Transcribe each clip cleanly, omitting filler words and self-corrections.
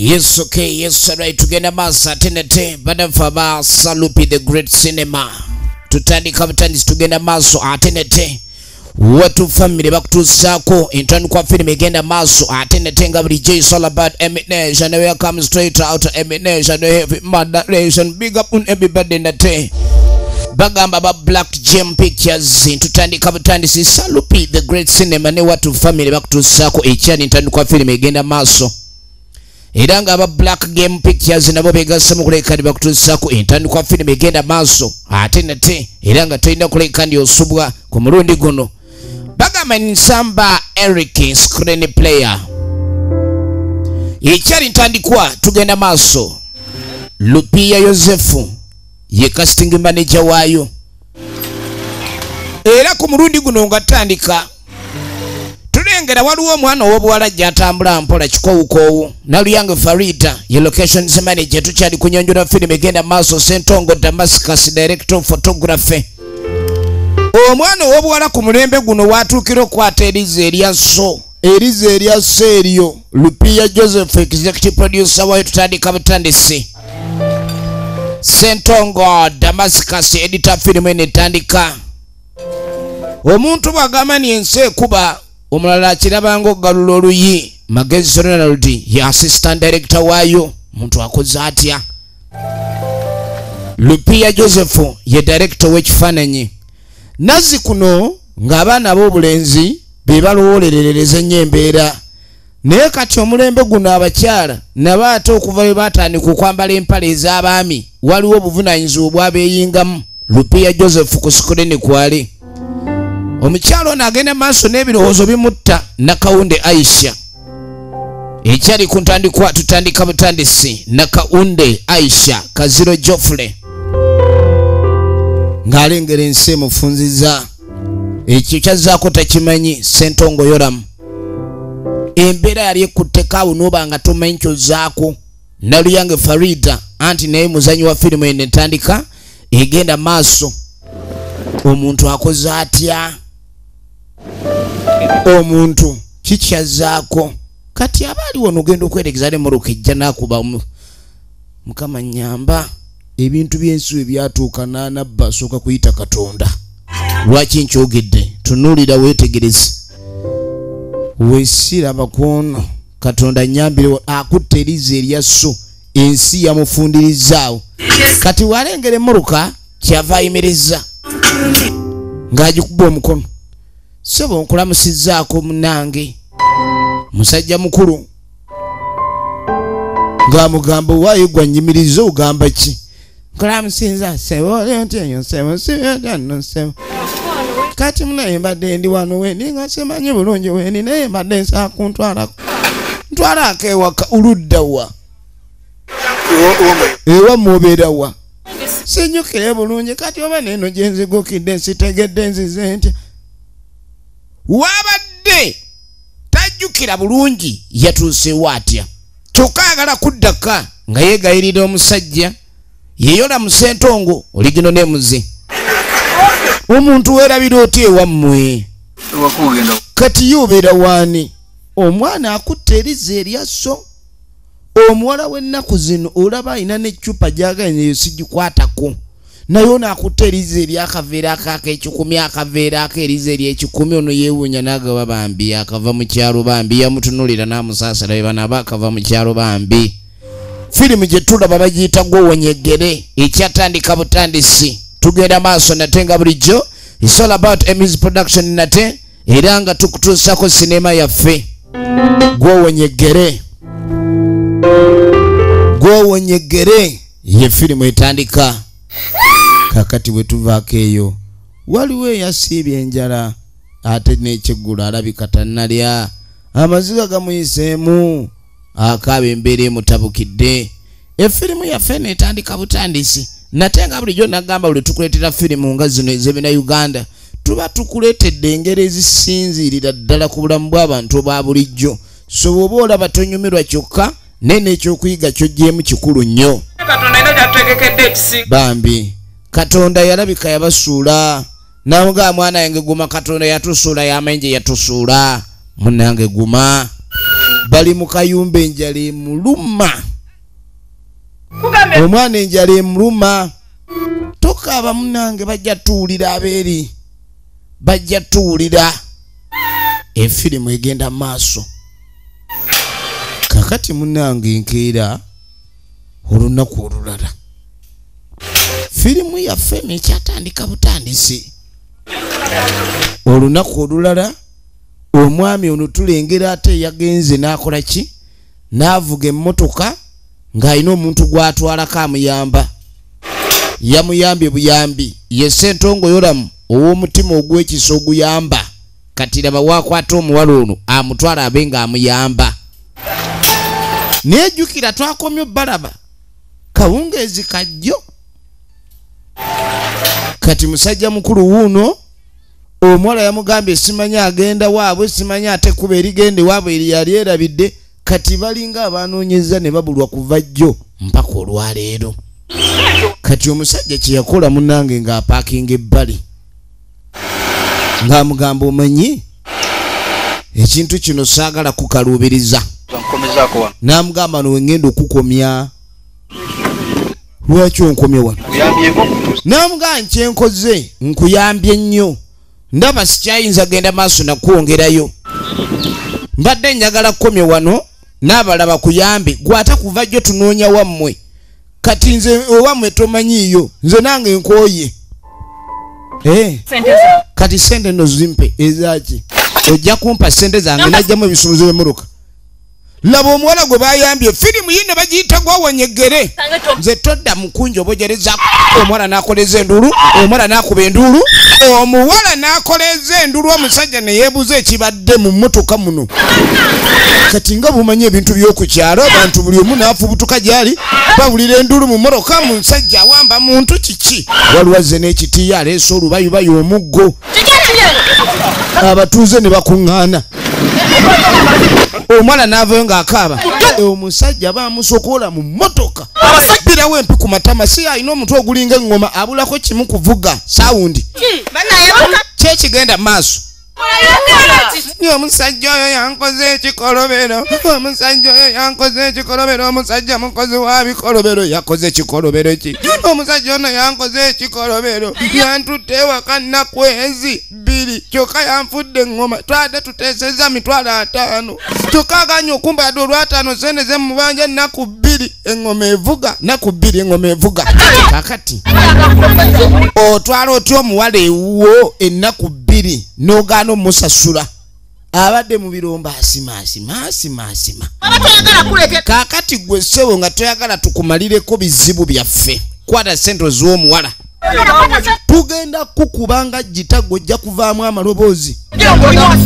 Yes, okay, yes, right. Tugenda masa tenete badafaba salupi the great cinema. Tutandika butandisi tugenda maso atenete. Watu family bakutusako intani kwa film igenda maso atenete nga buli J all about Emmy Nation. We come straight out of Emmy Nation. Heavy moderation. Big up on everybody in the day. Bagamba ba Black Gem Pictures tutandika butandisi salupi the great cinema ne watu family bakutusako ekyani intani kwa film igenda maso. Iranga aba Black Game Pictures nabo begasa mu kuleka bakutusako intani kwa film igenda maso atenete iranga toyina kuleka ndi osubwa ku mulundi guno. Bagamba Nsamba Eric screen player ekyali ntandikwa tugenda maso. Lupia Yosefu ye casting manager wayo era ku mulundi guno ngatandika tulengera waliwo omwana ow'obuwala gy'atambula mpola kikowukowu Naluyange Farida ye locations manager tukyali kunyonjola film egenda maaso Sentongo Damascus director of photography. Omwana ow'obuwala ku mulembe guno watuukira okwata eriza eryaso eryo Lupia Joseph executive producer wayo tutandika butandisi. Sentongo Damascus editor film enetandika. Omuntu bwagamba ni ensi ekuba omulala kirabanga ogalula oluyi. Magezi Ronald ye assistant director wayo muntu akoze atya. Lupia Joseph ye director w'ekifaananyi. Nazi kuno ng'abaana b'obulenzi be balowoolerereza nnyo embeera. Naye kati omulembe guno abakyala nabo ate okuva we baatandika okwambala empale ez'abaami waliwo obuvunaanyizibwa bw'abeeyingamu. Lupia Joseph ku sikulini kwali. Omukyalo ono agenda maaso n'ebirowoozo bimutta Nakawunde Aisha. Ekyali ku ntandikwa tutandika butandisi Nakawunde Aisha Kaziro Geoffrey ng'alengera ensi emufunziza. Ekyo kyazzaako takimanyi Sentongo Yoram. Embeera yali ekutteko awo n'oba nga tomanyi kyozzaako. Naluyange Farida anti naye muzanyi wa firimu eno entandika egenda maaso. Omuntu akoze atya? Omuntu kikyazzaako? Kati abaaliwo n'ogenda okweregeza ne Moroka ejja n'akubamu. Mukama nnyamba ebintu by'ensi ebyatuuka n'anabba asooka kuyita Katonda. Lwaki nkyogedde? Tunuulira weetegereze. Weesiraba kwono Katonda nnyambire akutta eriza eryasso ensi yamufundirizaawo. Kati walengere Moroka kyava ayimiriza ng'agikuba omukono. Sebo nkulamusizzaako munnange musajja mukulu ng'amugamba waayo gwa nnyimiriza ogamba ki? Nkulamusinza sebo lyentenyo sebo sibyadanno sebo. Kati munaye mbadde ndi wano wendi nga simanyi bulungi wendi naye mbadde nsaa kuntwalako. Ntwalako ewaka oludda wa? Ewa mubeera wa? Sinyukire bulungi kati oba neeno gye nzigukidde nsitegedde nzize ntya. Wabadde tajjukira bulungi yatuusewo atya. Kyokka ayagala kuddaka nga yeegayirira omusajja yeyola mu Sentongo oligino nemuze. Omuntu weerabira otya ewammwe? Kati yobeera waani? Omwana akutta eriza eryasso. Omuwala w'ennaku zino olaba alina n'eccupa gy'aganye eyo sigikwatako. Naye ono akutta eriza eryakaveera ak'ekikumi akaveera ak'eriza ery'ekikumi ono yeewuunya n'agaba bambi akava mu kyalo bambi yamutunuulira n'amusaasala we bana akava mu kyalo bambi. Firimu gye tulaba bagiyita Gwowonya Eggere ekyatandika butandisi. Tugenda maaso nate nga bulijjo. It's all about Emmy's production nate era nga tukutuusako sinema yaffe Gwowonya Eggere. Gwowonya Eggere ye firimu etandika. Kakati bwe tuvaako eyo waliwo eyasiibye enjala ate n'ekyeggulu alabika tannalya. Amaziga gamuyiseemu akaaba embeera emutabukidde. Efirimu yaffe neetandika butandisi. Nate nga bulijjo nagamba buli tukuleetera firimu nga zino ez'ebina Uganda tuba tukuleetedde engeri ezisinziirira ddala ku bulamu bw'abantu obwa bulijjo. So bw'oba olaba tonyumirwa kyokka naye n'ekyokuyiga ky'oggyemu kikulu nnyo. Bambi Katonda yalabika yabasuula. Namugaa mwana yange guma Katonda yatusuula y'amenje yatusuula. Munnange guma. bali mu kayumba enjala emuluma. Omwana enjala emuluma. Tokaaba munnange bajja tuwulira abeeri. Bajja tuwulira. Efirimu egenda maaso. Kakati munnange nkeera olunaku olulala. Firimu yaffe nekyatandika butandisi. Olunaku olulala omwami ono tulengera ate yagenze n'akola ki? N'avuga emmotoka ng'alina omuntu gw'atwalako amuyamba. Yamuyambye buyambi. Ye Ssentongo Yoramu ow'omutima ogw'ekisa oguyamba. Kati laba waakwata omuwala ono amutwala abe ng'amuyamba. Nejjukira twakomye balaba. Kawungeezi kajjo. Kati musajja mukulu wuuno omuwala yamugambye simanya agenda waabwe, simanya ate kuba erigende waabwe yali erabidde. Kati balinga abanoonyeza ne babulwa kuva jjo mpaka olwaleero. Kati omusajja kye yakola munnange ng'apaakinga ebbali ng'amugamba omanyi ekintu kino saagala kukaluubiriza. N'amugamba no wengenda okukomya. Lwaki onkomye wano? N'amugamba nkyenkoze nkuyambye nnyo. Ndaba sikyayinza genda maaso nakwongerayo. Mbadde njagala kukomye wano n'abalaba kuyambe. Gwata kuva jjo tunoonya wammwe. Kati nze owammwe tomanyiiyo. Nze nange nkooye. Kati sente no zimpe ezaki? Ojja kumpa sente zange najjamu ebisumuzo by'emmotoka. Laba omuwala gwe bayambye firimu yine bagiyita Gwowonya Eggere. Nze todda mukunjo obojereza. Omwana n'akoleza endulu, omwana n'akuba endulu, omuwala n'akoleza endulu, omusajja ne yeebuza ekibadde mu mmotoka muno. Kati nga bumanyi ebintu by'okukyalo abantu buli omu n'afubutuka gyali bawulira endulu mu mmotoka. Musajja awamba muntu kiki? Waliwazze n'ekitiya aleese olubayubayo omuggo. Abatuuze ne bakuŋŋaana. Omwana n'avayo ng'akaaba. Omusajja baamusokola mu mmotoka. Birawo empi ku matama. Si alina omutwe ogulinga eŋŋoma abulako kimu kuvuga saawundi. Kyekigenda mu maaso. Omusajja oyo yankoze ekikolobero. Omusajja oyo yankoze ekikolobero. Omusajja mukozi wa bikolobero yakoze ekikolobero ki? Omusajja ono yankoze ekikolobero. Yantutte ewaka nnaku ezi bbiri. Kyokka yanfudde eŋŋoma. Twadde tuteesezza $500. Kyokka aganye okumba yadde olw'ataano sente ze mubanja nnaku bbiri. Eŋŋoma evuga. Nnaku bbiri eŋŋoma evuga. Kakati otwala otya omuwala ewuwo ennaku bbiri n'ogaana omusasula? Abadde mu biromba asima. Kakati gwe ssebo nga toyagala tukumalireko bizibu byaffe. Kwata sente z'omuwala. Tugenda kukubanga jjita gw'ojja kuvaamu amaloboozi.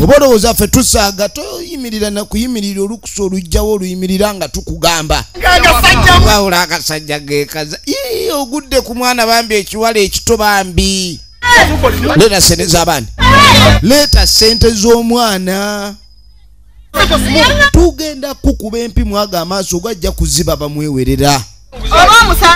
Oba olowooza ffe tusaaga toyimirira na kuyimirira olukusa olujjawo oluyimirira nga tukugamba. Wawula akasajja geekaza. Ogudde ku mwana bambi ekiwala ekito bambi. Leeta sente z'abaana. Leeta sente z'omwana. Tugenda kukuba empimu aga amaaso gajja kuziba bamwewerera.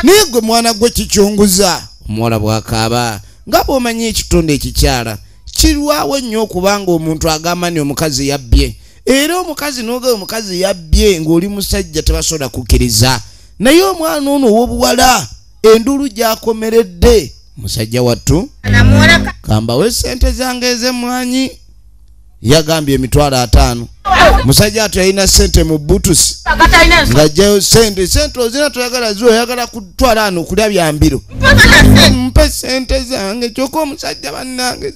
Naye gwe mwana gwe kikyonguza. Omuwala bw'akaaba nga bw'omanyi ekitonde ekikyala kirwawo ennyo okubanga omuntu agamba ni omukazi yabbye. Era omukazi n'ogamba omukazi yabbye ng'oli musajja tebasobola kukkiriza. Naye omwana ono ow'obuwala endulu gy'akomeredde. Musajja wattu kambawe sente zange ez'emmwanyi. Yagambye $500. Musajja atu yalina sente mu butusi ng'ajjayo sente ozina toyagala zo oyagala kutwala ano okulya byambiro. Mpe sente zange. Kyokka omusajja bannange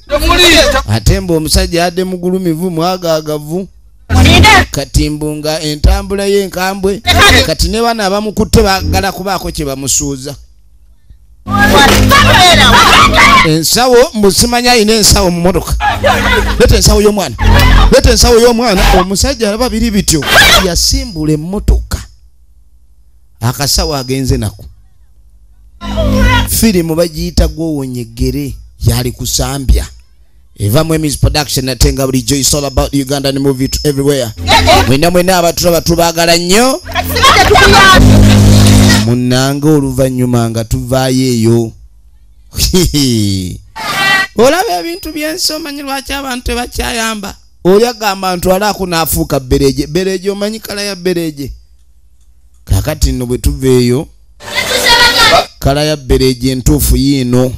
ate mbu omusajja yadde mugulumivu mwagaagavu. Kati mbunga entambula y'enkambwe. Kati ne bana abamukutte baagala kubaako kye bamusuuza. Ensawo musimanya ayina ensawo mu motoka. Leeta ensawo y'omwana. Leeta ensawo y'omwana. Omusajja alaba biri bityo yasimbula emmotoka. Akasawo agenze nako. Firimu bagiyita Gwowonya Eggere yali kusambya. Eva mu Emmy's production atenga bulijjo. It's all about Uganda and movie to everywhere. Mwena abatulaba tubaagala nnyo. Munnange oluvannyuma nga tuvaayo eyo. Olaba ebintu by'ensi omanyi lwaki abantu tebakyayamba. oli agamba ntwalako n'afuuka bereje. Bereje omanyi kala ya bereje? Kakati nno bwe tuveeyo kala ya bereje entuufu yiino.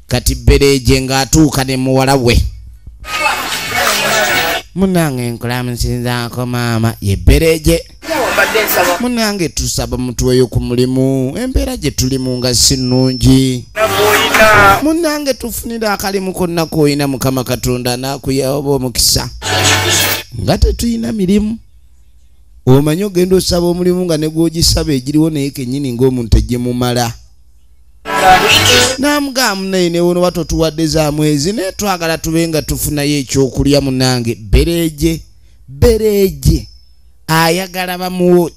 Kati bereje ng'atuuka ne muwala we. Munange nkulamusinzaako maama ye bereje. Munange tusaba mutuweyo ku mulimu. Embeera gye tulimu nga si nnungi. Munange tufunira akalimu konna k'oyina Mukama Katonda anakuyaoba omukisa. Nga tetuyina mirimu. Omanyi ogenda osaba omulimu nga ne gw'ogisaba egiriwo naye kennyini ng'omuntu ejjemumala. Namugamba naye ne wono bato tuwadde za mwezi naye twagala tube nga tufunayo ekyokulya munange. Bereje. Bereje. Ayagala bamuwo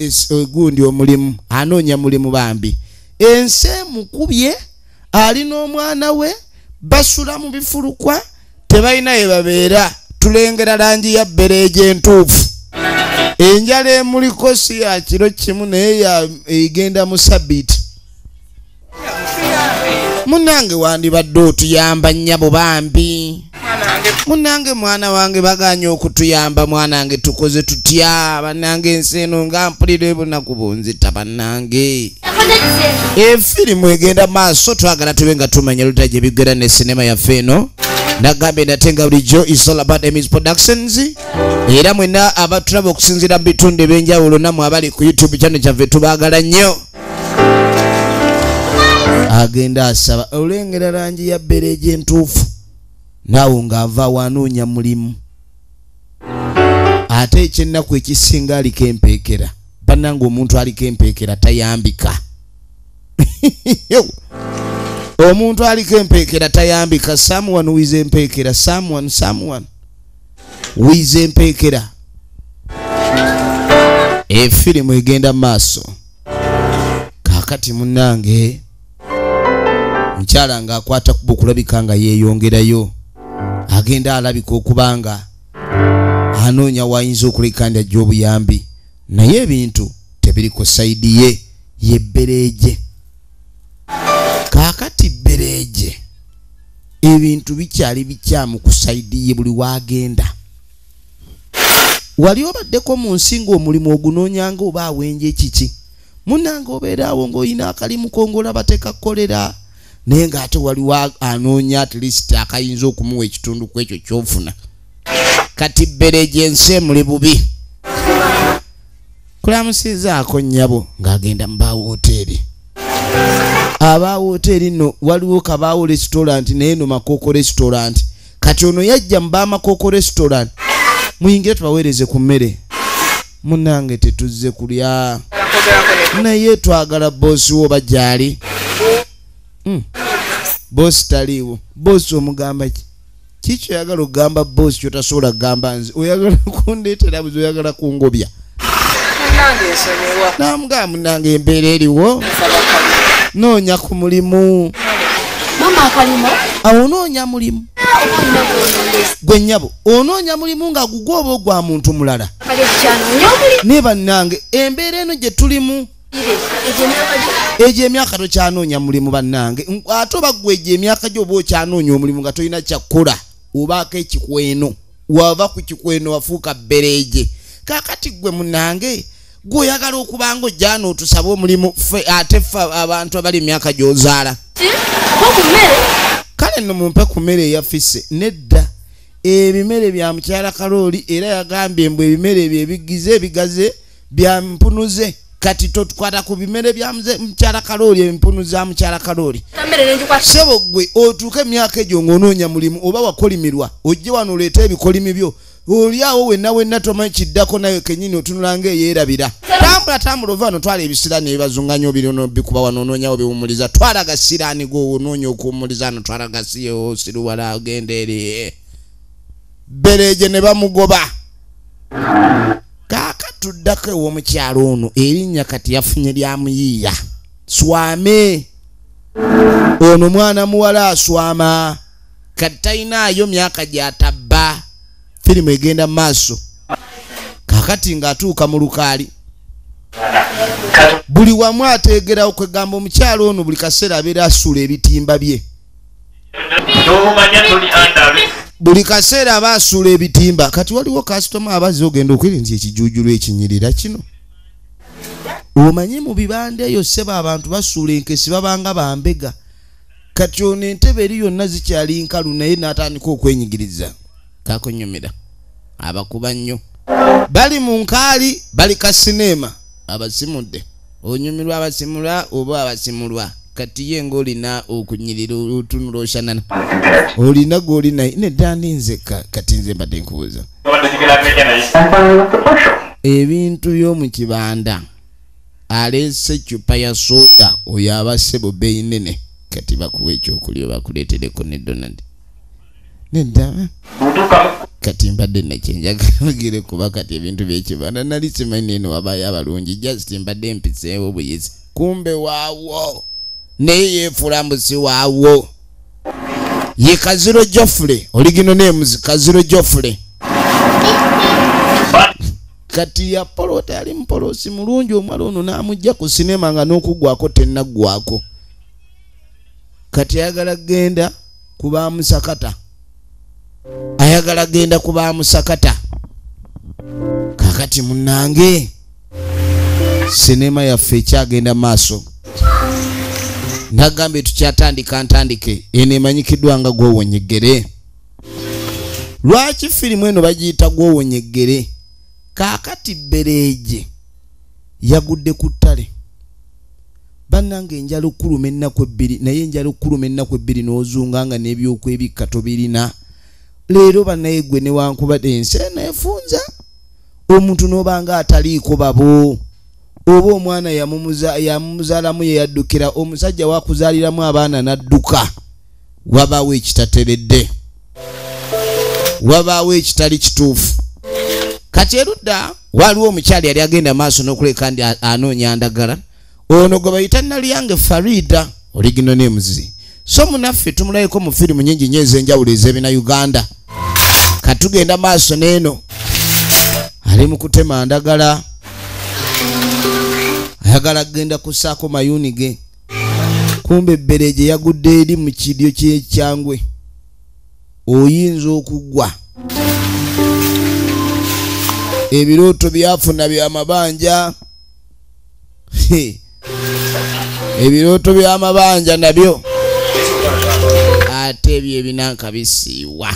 gundi omulimu. Anoonya mulimu bambi. Ensi emukubye. Alina omwana we. Basula mu bifulukwa. Tebalina ye babeera. Tulengera langi ya bereje entuufu. Enjala emuliko si ya kiro kimu naye egenda mu sabbiiti. Munange wandibadde otuyamba nnyabo bambi. Munange mwana wange baganye okutuyamba mwanange tukoze tutya. Bannange ensi eno nga mpulira ebunaku bunzita bannange. Efirimu egenda maaso twagala tube nga tumanya luta gye bigera ne sinema yaffe eno. Nagambe natenga bulijjo is all about Emmy's Productions. Era mwena abatulaba okusinziira mu bitundu ebyenjawulo nammwe abali ku YouTube channel kyaffe tubaagala nnyo. Agenda asaba olengera langi ya bereje entuufu. Naawe ng'ava wanoonya mulimu. Ate ekyennaku ekisinga aliko empeekera. Bannange omuntu aliko empeekera tayambika. Omuntu aliko empeekera tayambika. Someone with empeekera. Someone with empeekera. Efirimu egenda maaso. Kakati munnange mukyala ng'akwata kubo kulabika nga yeeyongerayo. Agenda alabika okubanga anoonya wayinza okuleka ndi ajja obuyambi. Naye ebintu tebiri ku sayidi ye. Ye bereje. Kakati bereje. Ebintu bikyali bikyamu ku sayidi ye buli waagenda. Wali obaddeko mu nsi ng'omulimu ogunoonyanga oba awenje kiki. Munnange obeera awo ng'olina akalimu kongola batekakolera. Naye ng'ate waliwo anoonya at least akayinza okumuwa ekitundu ku ekyo ky'ofuna. Kati bereje ensi emuli bubi. Kulamusizaako nnyabo ng'agenda mu bawooteri. Abawooteri nno waliwo kabaawo restaurant naye no Makoko restaurant. Kati ono yajja mu Bamakoko restaurant. Muyingire tubaweereze ku mmere. Munnange tetuzze kulya. Naye twagala boosi wo bajjaali. Boss taliwo. Boss omugamba ki? Kiki oyagala okugamba boss kyotasobola kugamba nze? Oyagala kundeetera buzi oyagala kungobya. Munnange nsonyiwa. Namugamba munnange embeera eriwo. Noonya ku mulimu. Mama akalimu? Awo onoonya mulimu. Gwe nnyabo onoonya mulimu nga gugwoba ogwa muntu mulala. Ne bannange embeera eno gye tulimu. Egyo emyaka tokyanoonya mulimu bannange. Ate oba ggwe egyo emyaka gy'oba okyanoonya omulimu nga tolina kyakkola obaako ekikweno. Wava ku kikweno wafuuka bereje. Kakati ggwe munnange gwe oyagala okuba nga ojja n'otusaba omulimu ate ffe abantu abali emyaka gy'ozaala. Kale nno mumpe ku mmere eyafisse. Nedda ebimere bya mukyala Kalooli era yagambye mbu ebimere ebyo ebigaze bya mpunuze. Kati totukwata ku bimere bya mukyala Kalooli empunu za mukyala Kalooli. Sebo gwe otuuke emyaka egyo ng'onoonya mulimu oba wakolimirwa ojje wano oleete ebikolimi byo. Oli awo wenna tomanyi kiddako nayo kennyini otunula ng'eyeerabira. Tambula ova wano twala ebisiraani ebibazunganya obirino bikuba wano onoonyawo biwumuliza. Twala gasiraani gwe onoonya okuwumuliza wano twala gasiyo siruwala ogenda eri. Bereje ne bamugoba. Tuddako ew'omukyalo ono erinnya kati yafunye lya muyiiya. Swame. Ono mwana muwala aswama. Kati talinaayo myaka gy'atabba. Firimu egenda mu maaso. Kakati ng'atuuka mu lukaali. Buli wamu ateegera okwegamba omukyalo ono buli kaseera abeera asuula ebitimba bye. buli kaseera basuula ebitimba kati waliwo kasitoma abazze ogenda okwirinza ekijuujulu ekinyirira kino omanyi mu bibanda eyo sseba abantu basuula enkesi babanga bambega kati ono entebe eri yonna zikyali nkalu naye n'atandika okwenyigiriza kakunyumira abakuba nnyo bali mu nkaali bali ka sineema abasimudde onyumirwa abasimulwa oba abasimulwa kati ye ng'olina okunyirira otunula oshanana olina gw'olina nedda nze kati nze mbadde nkubuuza ebintu by'omu kibanda aleese eccupa ya soda oyo abassebo bbeeyi nene kati bakuwa ekyokulya bakuleetereko ne Donald nedda kati mbadde nakyenjagalagire kuba kati ebintu by'ekibanda nali simanyi eno wabayo abalungi just mbadde mpiseewo buyezi kumbe waawo naye yeefuula mbusi waawo ye Kaziro Joffrey oligino names Kaziro Joffrey kati ya polota yali mpolosi mulungi omwala ono n'amujja ku sinema nga n'okugwako tennaggwako kati ayagala genda kubaamusakata ayagala genda kubaamusakata kakati munnange sinema yaffe ekyagenda maaso nagambye tukyatandika ntandike eno emanyikiddwa nga Gwowonya Eggere lwaki firimu eno bagiyita Gwowonya Eggere kaakati Bereege yagudde ku ttale bannange enjala okkuluma ennaku ebbiri naye enjala okkuluma ennaku ebbiri n'ozunga nga n'ebyokwebikka tobirina leero bannaye gwe newankubadde ensi eno efunza omuntu n'obanga ataliiko babo oba omwana yamumuzaalamu ye yaddukira omusajja wakuzaaliramu abaana n'adduka wabaawo ekitateredde wabaawo ekitali kituufu kati erudda waliwo omukyali yali agenda maaso n'okuleka ndi anoonya ndagala ono gwe bayita Nalyange Farida original names so munaffe tumulayiko mu firimu nyingi nnyo ez'enjawulo ez'ebina Uganda katugenda maaso n'eno ali mu kutema ndagala ayagala genda kussaako mayuni ge kumbe Bereege yagudde eri mu kidyo ky'ekyangwe oyinza okugwa ebirooto byafuna by'amabanja ebirooto by'amabanja nabyo ate ebyo ebinanka bisiiwa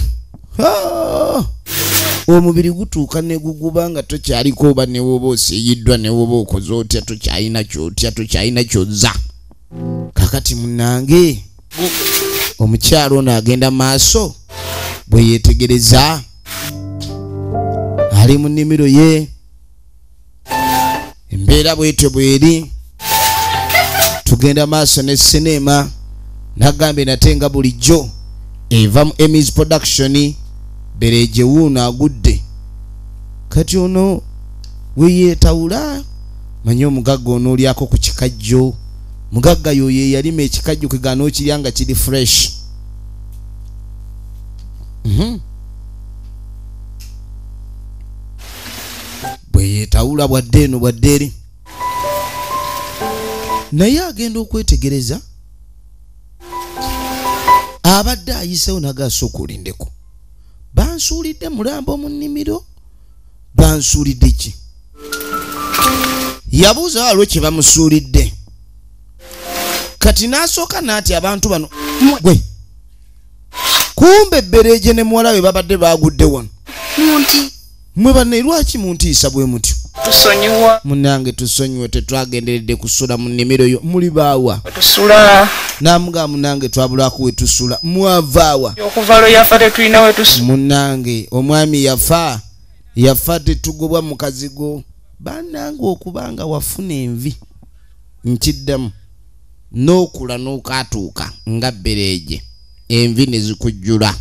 omubiri gutuuka ne guguba nga tokyaliko oba ne woba osiiyiddwa ne woba okoze otya tokyalina kyotya tokyalina kyozza kakati munnange omukyalo ono agenda maaso bwe yeetegereza ali mu nnimiro ye embeera bwetyo bweri tugenda maaso ne sinema nagambye nate nga bulijjo eva mu Emmy's production Bereege wuuno agudde kati ono weyeetawula manyi omugagga onoolyako ku kikajjo mugagga yoyo yalima ekikajjo kegana okirya nga kiri fresh bwe yeetawula bwadde eno bwadde eri naye agenda okwetegereza abadde ayisewo nagasooka olindeko bansuulidde mulambo mu nnimiro bansuulidde ki yabuuza waliwo kye bamusuulidde kati n'asooka naati abantu bano gwe kumbe Bereege ne muwala we babadde bagudde wano mwe banne lwaki muntiisa bwe mutyo tusonyiwa munnange tusonyiwe tetwagenderedde kusula mu nnimiro yo muli baawa tusula namuga munnange twabulako we tusula mwavaawa okuva lwe yafa tetulina we tusula munnange omwami yafa tetugobwa mu kazigo bannange okubanga wafuna envi nkiddamu n'okula n'okaatuuka nga Bereege envi ne zikujjula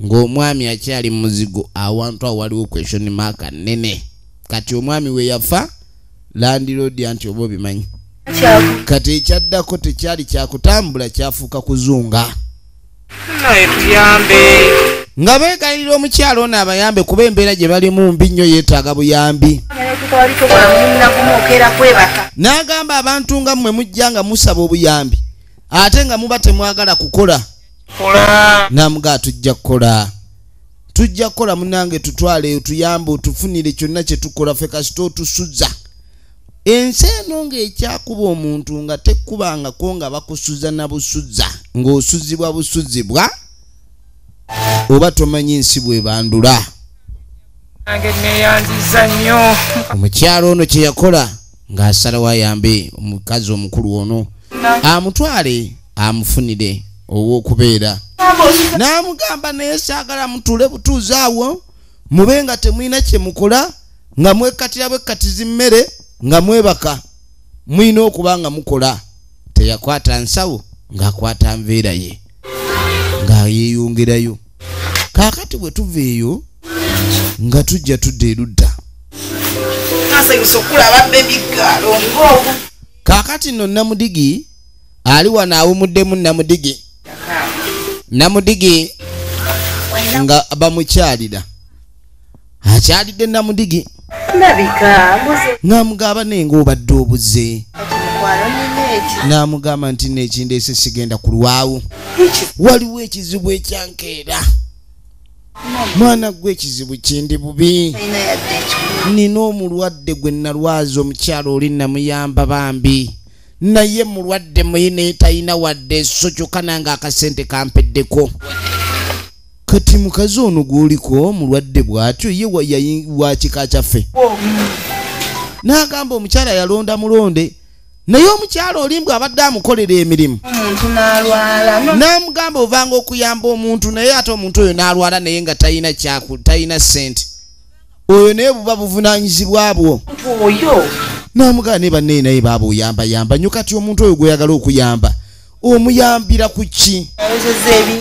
ng'omwami akyali muzigo awantu awo waliwo question mark nnene kati omwami we yafa landiroodi anti oba obimanyi kati ekyaddako tekyali kyakutambula kyafuuka kuzunga naye tuyambe nga beegalira omukyalo ono abayambe kuba embeera gye balimu mbi nnyo yeetaaga buyambi n'agamba abantu nga mmwe mujja nga musaba obuyambi ate nga muba temwagala kukola namuga tujja kukola tujja kola munange tutwale tuyambe tufunire kyonna kye tukola ffe kasito tusuza ensi eno ng'ekyakuba omuntu nga tekkubangako nga bakusuza na busuza ng'osuzibwa busuzibwa oba tomanyi ensi bwebandula omukyalo ono kye yakola ng'asalawo ayambe omukazi omukulu ono amutwale amufunire ow'okubeera n'amugamba naye saagala mutule butuuzi awo mube nga temwina kye mukola nga mwekatira bwekkatiza mmere nga mwebaka mwina okuba nga mukola teyakwata nsawo ng'akwata nveera ye nga yeeyongerayo kaakati bwe tuva eyo nga tujja tudda erudda kaakati nno namudigi ali wano awumuddemu namudigi nga bamukyalira akyalidde namudigi n'amugamba nenga obadde obuze n'amugamba nti nekindeese sigenda kulwawo waliwo ekizibu ekyankeera mwana gwe ekizibu kindi bubi nina omulwadde gwe nalwaza omukyalo oli namuyamba bambi naye mulwadde muyine talina wadde so kyokka nange akasente kampeddeko kati mukazi ono gw'oliko mulwadde bw'atyo ye wa kika kyaffe n'agamba omukyala yalonda mulonde naye omukyala oli mbwe abadde amukolera emirimu n'amugamba ovanga okuyamba omuntu naye ate omuntu oyo n'alwala naye nga talina sente oyo naye buba buvunaanyizibwa bwo n'amugamba ne banne naye baaba oyambayamba nnyo kati omuntu oyo gweyagala okuyamba omuyambira ku ki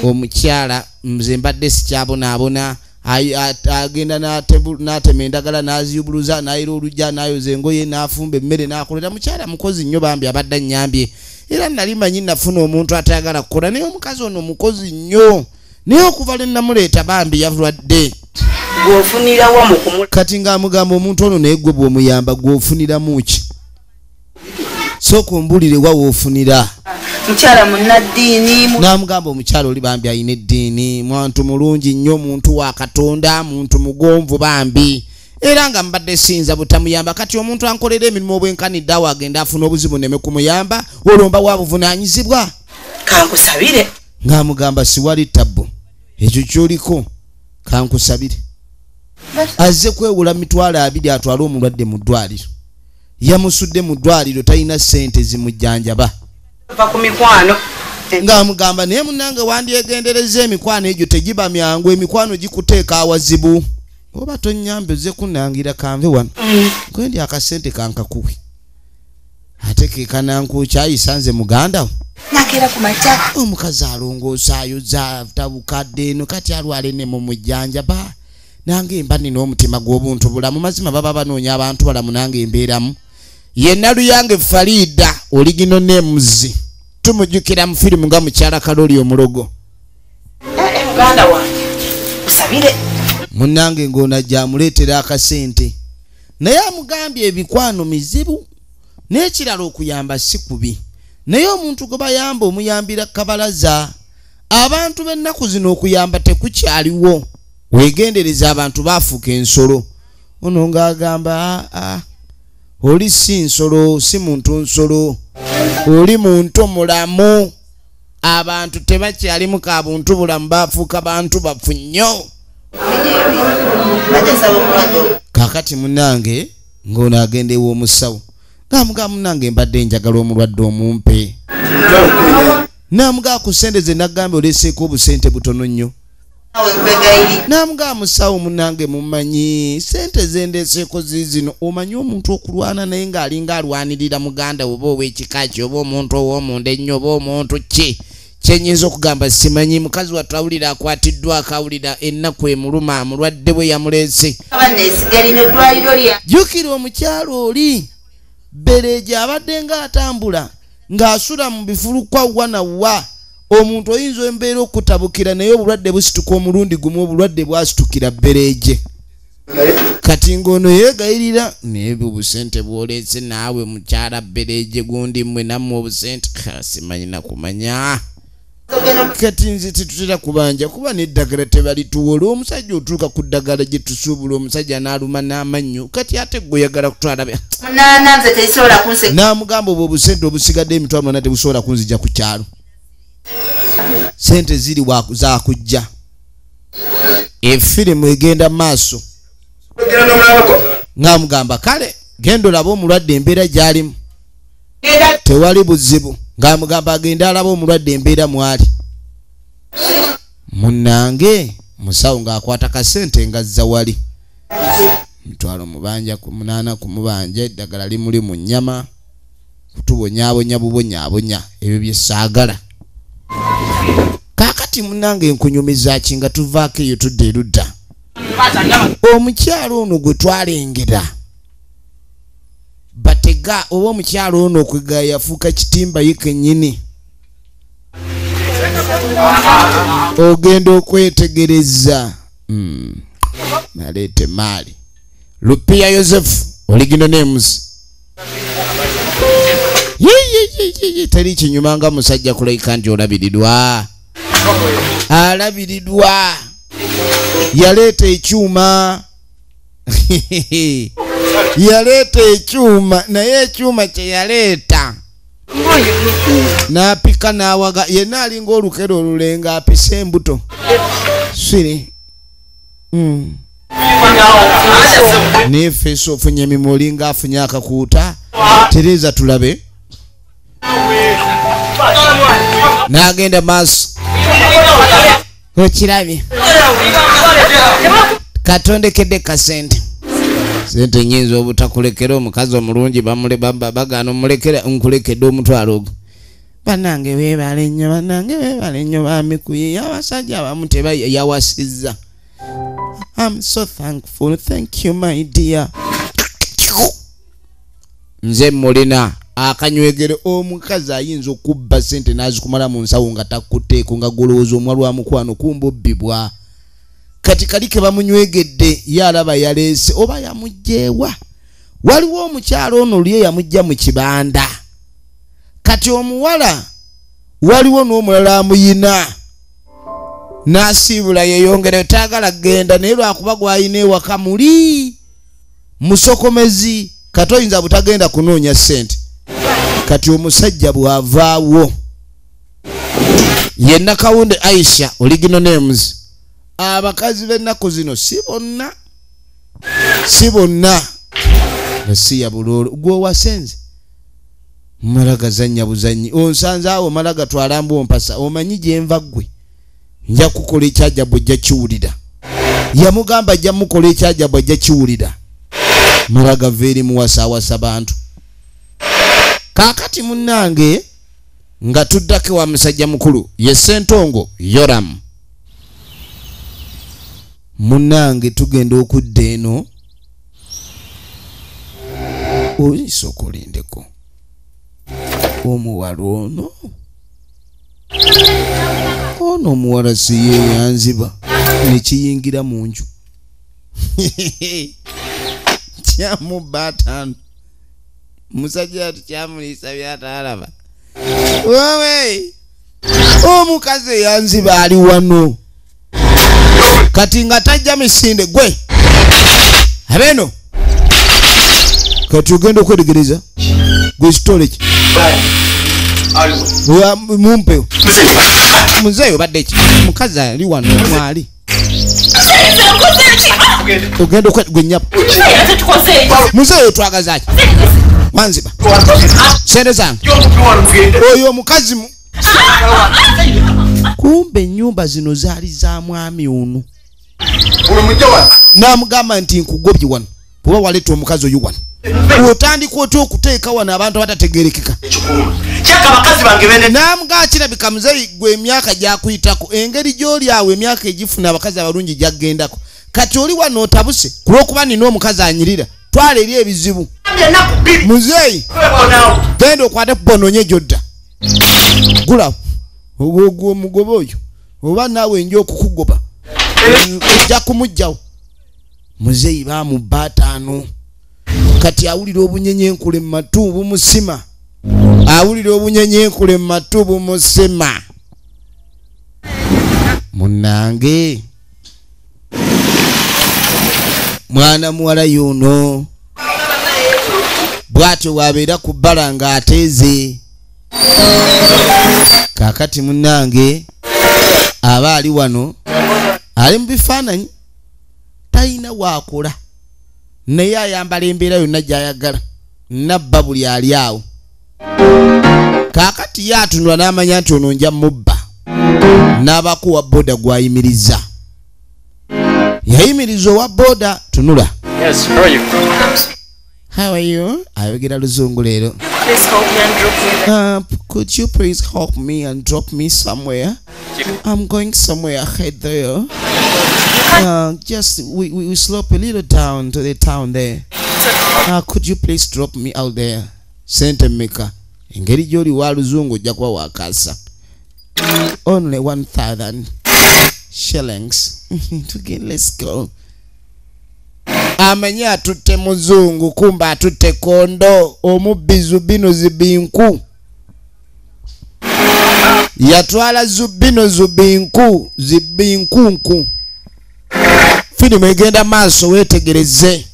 omukyala nze mbadde sikyabonaabona agenda n'atema endagala n'aziyubuluza n'ayira olujja n'ayoza engoye n'afumba emmere n'akolera mukyala mukozi nnyo bambi abadde annyambye era nali manyi nafuna omuntu atayagala kukola naye omukazi ono mukozi nnyo naye okuva lwe namuleeta bambi yalwadde kati ng'amugamba omuntu ono naye gwe bw'omuyamba gw'ofuniramu ki sooka ombulire wa woofunira mukyala munnaddiini n'amugamba omukyala oli bambi alina eddiini muntu mulungi nnyo muntu wa Katonda muntu mugonvu bambi era nga mbadde sinza butamuyamba kati omuntu ankolera emirimu obwenkanidde awo agenda afuna obuzibu neme kumuyamba olwomba wabuvunaanyizibwa kankusabire ng'amugamba siwali tabbo ekyo kyoliko kankusabire azze kwewula mitwalo 2 atwale omulwadde mu ddwaliro yamusudde mu ddwaliro talina ssente zimujjanjaba ng'amugamba naye munange wandyegendereza emikwano egyo tegiba myangu emikwano gikuteeka awazibu oba tonnyambe ozze kunnangira kanve wano kwendi akasente kankakuwe ate kekanankukyayisa nze mugandawo nakera ku makya omukazi alongoosaayoza tabukadde eno kati alwale ne mu mujjanjaba nange mba nina omutima gw'obuntu bulamu mazima baba banoonya abantu balamu nange mbeeramu yenna luyange Farida oligino nemuzi tumujjukira mu firimu nga mukyala Kaloli omulogo muganda wange usabire munnange ng'onajja amuleetera akasente naye amugambye ebikwano mizibu n'ekirala okuyamba si kubi naye omuntu gwe bayamba omuyambira kabalaza abantu b'ennaku zino okuyamba tekukyaliwo wegendereza abantu baafuuka ensolo ono ng'agamba oli si nsolo si muntu nsolo oli muntu mulamu abantu tebakyalimu ka buntu bulamu baafuuka bantu bafu nnyo kakati munange ng'ono agenda ew'omusawo ng'amugamba munange mbadde njagala omulwadde omumpe n'amugamba ku ssente ze naggambye oleeseeko obusente butono nnyo n'amugamba musawo munange mumanyi ssente zendeeseeko ziizino omanyi omuntu okulwana naye ng'alinga alwanirira muganda oba ow'ekika kye oba omuntu ow'omunda ennyo oba omuntu ki kyenyinza okugamba simanyi mukazi wattu awulira akwatiddwa akawulira ennaku emuluma amulwadde bwe yamuleese jjukira omukyalo oli bereeje abadde ng'atambula ng'asula mu bifulukwa wa na wa omuntu oyinza embeera okutabukira naye obulwadde busituka omulundi gumu obulwadde bwasitukira bereeje kati ng'ono yeegayirira naye obusente bwoleese naawe mukyala bereeje gundi mmwe nammwe obusente simanyi nakumanya kati nze tetutera kubanja kuba n'eddagala tebalituwola omusajja otuuka ku ddagala gye tusuubula omusajja n'aluma n'amannyo kati ate gwe oyagala kutwala munaana nze tezisobola kunseka n'amugamba obwo obusente obusigadde emitwalo munaana tebusobola kunzija ku kyalo sente ziri zakujja efirimu egenda maaso ng'amugamba kale genda olabe omulwadde embeera gy'alimu tewali buzibu ng'amugamba agenda alaba omulwadde embeera mwali munnange musawo ng'akwata kasente ngazza wali mitwalo mubanja ku munaana ku mubanja eddagala limuli mu nnyama kutubonyaabonya bubonyaabonya ebyo bye saagala kaakati munnange nkunyumiza ki nga tuvaako eyo tudde erudda omukyalo ono gwe twalengera batega oba omukyalo ono okwega yafuuka kitimba ye kennyini ogenda okwetegereza naleete maali Lupia Yosefu original names teri kinyuma nga musajja kulaika nti olabiridwa alabiridwa yaleeta ekyuma yaleeta ekyuma naye ekyuma kye yaleeta n'apika n'awaga yenna alinga olukero olulenga apisa embuto siri n'efeesi ofunye emimuli ng'afunye akakuuta Tereza tulabe n'agenda maaso okirabye katondekedde kasente sente nyinza obutakulekera omukazi omulungi bagana omulekera nkulekedde omutwalo ogwo banange beebale nnyo bamikuye abasajja abamu tebayawasizza I'm so thankful. Thank you, my dear. Nze mulina akanywegere omukazi ayinza okubba sente nazikumala mu nsawo nga takuteeko nga golowooza omwali wa mukwano kumbubbibwa kati kalike bamunywegedde yalaba yaleese oba yamugjeewa waliwo omukyalo ono liye yamujja mu kibanda kati omuwala waliwo n'omulala amuyina n'asiibula yeeyongere taagala genda naye lwakuba gwayina ewaka muli musokomezi kati oyinza butagenda kunoonya ssente kati omusajja bw'avaawo yenna Kawunde Aisha original names abakazi b'ennaku zino si bonna nasiya bulolo gwowasenze malaga zanya buzanyi onsanze awo malaga twalambu ompasa omanyi gyenva ggwe nja kukola ekyajjabwe ajja kiwulira yamugamba ajja mukola ekyajjabwe ajja kiwulira malaga veeri muwasaawasa bantu kaakati munnange nga tuddako wa musajja mukulu ye Ssentongo Yoram munnange tugenda okudda eno oyinza okulindeko omuwala ono omuwala si yeeyanziba nekiyingira mu nju kyamubba ataano musajja ati kyamuliisa byataalaba wowe omukazi eyanziba ali wano kati nga tajja misinde gwe abeno kati ogenda okwetegereza gwe storage mumpe muzeeyo badde ki mukazi ali wano mwali ogenda gwe nyapa muzeeyo twagazaki wanziba sente zange oyo omukazi kumbe ennyumba zino zaali za mwami ono n'amugamba nti nkugobye wano kuba waleeta omukazi oyo wano otandika otya okuteeka wano abantu abatategerekeka n'amugamba kirabika muzeeyi gwe emyaka gyakuyitako engeri gy'oli awo emyaka egifuna abakazi abalungi gyagendako kati oli wano otabuse kulwokuba nina omukazi anyirira twala eri ebizibu muzeeyi genda okwate bononye gyodda gula ogwo omugoba oyo oba naawe nja okukugoba ojja kumugjawo muzeeyi bamubba ataano kati awulira obunyenyenkule mu matu bumusima awulira obunyenyenkule mu matu bumusima Munange mwana muwala yuno bwatyo wabeera ku bbala ng'ateeze. Kaakati munnange aba ali wano ali mu bifaananyi talina waakola naye ayambala embeera yonna gy'ayagala nabba buli ali awo. Kaakati yaatunula n'amanya nti ono nja mubba n'abaako wa booda gw'ayimiriza. Yayimiriza owa booda tunula. Yes, how are you? How are you? Ayogera luzungu leero. Please help me and drop me. Could you please help me and drop me somewhere? I'm going somewhere ahead there. Just we slope a little down to the town there. Could you please drop me out there? Sente meka. Engeri gy'oli wa luzungu ojja kuba wakasa. Only 1,000 shillings. Let's go. Amanya atutte muzungu kumba atutte kondo omubbi zubino zibinku. Yatwala zubino zubinku zibinkunku. Filimu egenda maaso weetegereze.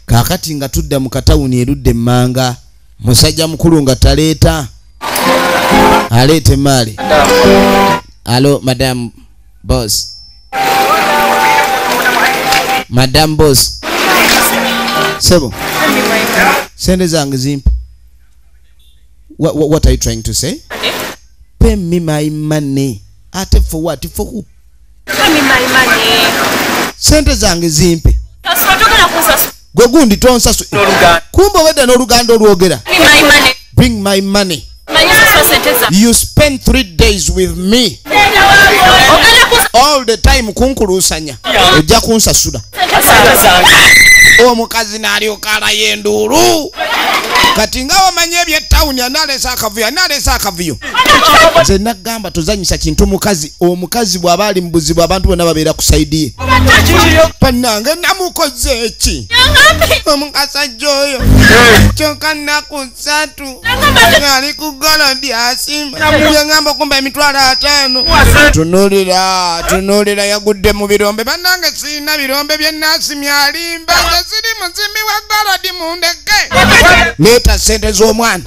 Kaakati nga tudda mu katawuni erudde emmanga musajja mukulu nga taleeta aleete maali. Alo madam boss. Madam boss. Sebo. Sende zange zimpe. What are you trying to say? Pay me my money. Ate for what? For who? Pay me my money. Sente zange zimpe. Gwe gundi tonsasu. Kumba wedda n'oluganda olwogera. Bring my money. You spent 3 days with me. All the time kunkulusanya. Ojja kunsasula. Omukazi n'alyoka alayo enduulu. Kati nga wamanya eby'ettawuni anaalesa akavuyo. Nze nagamba tozanyisa kintu mukazi. Omukazi bw'aba ali mu buzibu abantu bonna babeera ku sayidi ye. Bannange namukoze eki? Omukasajja oyo kyokka nnaku 3 ng'ali ku golodi asimba yangamba okumba emitwalo 5. Tunuulira yagudde mu birombe. Bannange sirina birombe bye naasimye alimba. Nze siri muzimi wa golodi mundeke. Leeta sente z'omwana.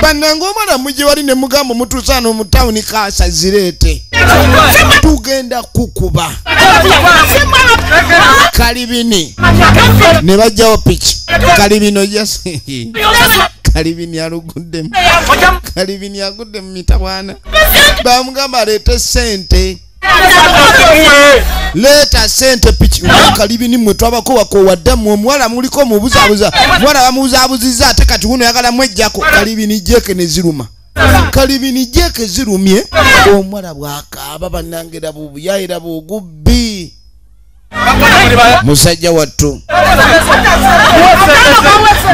Bannange omwana mugye wali ne mugamba mutuusaano mu tawuni kaasa zireete. Tugenda kukuba. Kalibini ne bajjawo piki. Kalibino jasi. Kalibini alugudde. Kalibini agudde mu mitawaana. Bamugamba aleete sente. Leeta sente piki. Kalibini mwe twabako wakowadda mu omuwala muliko mubuzaabuza. Muwala bamubuzaabuzizza ate kati wuno yagala mwejjako. Kalibini jeke ne ziruma. Kalibini jeke zirumye. Omuwala bw'akaaba bannange bubuyayira bugubbi. Musajja wattu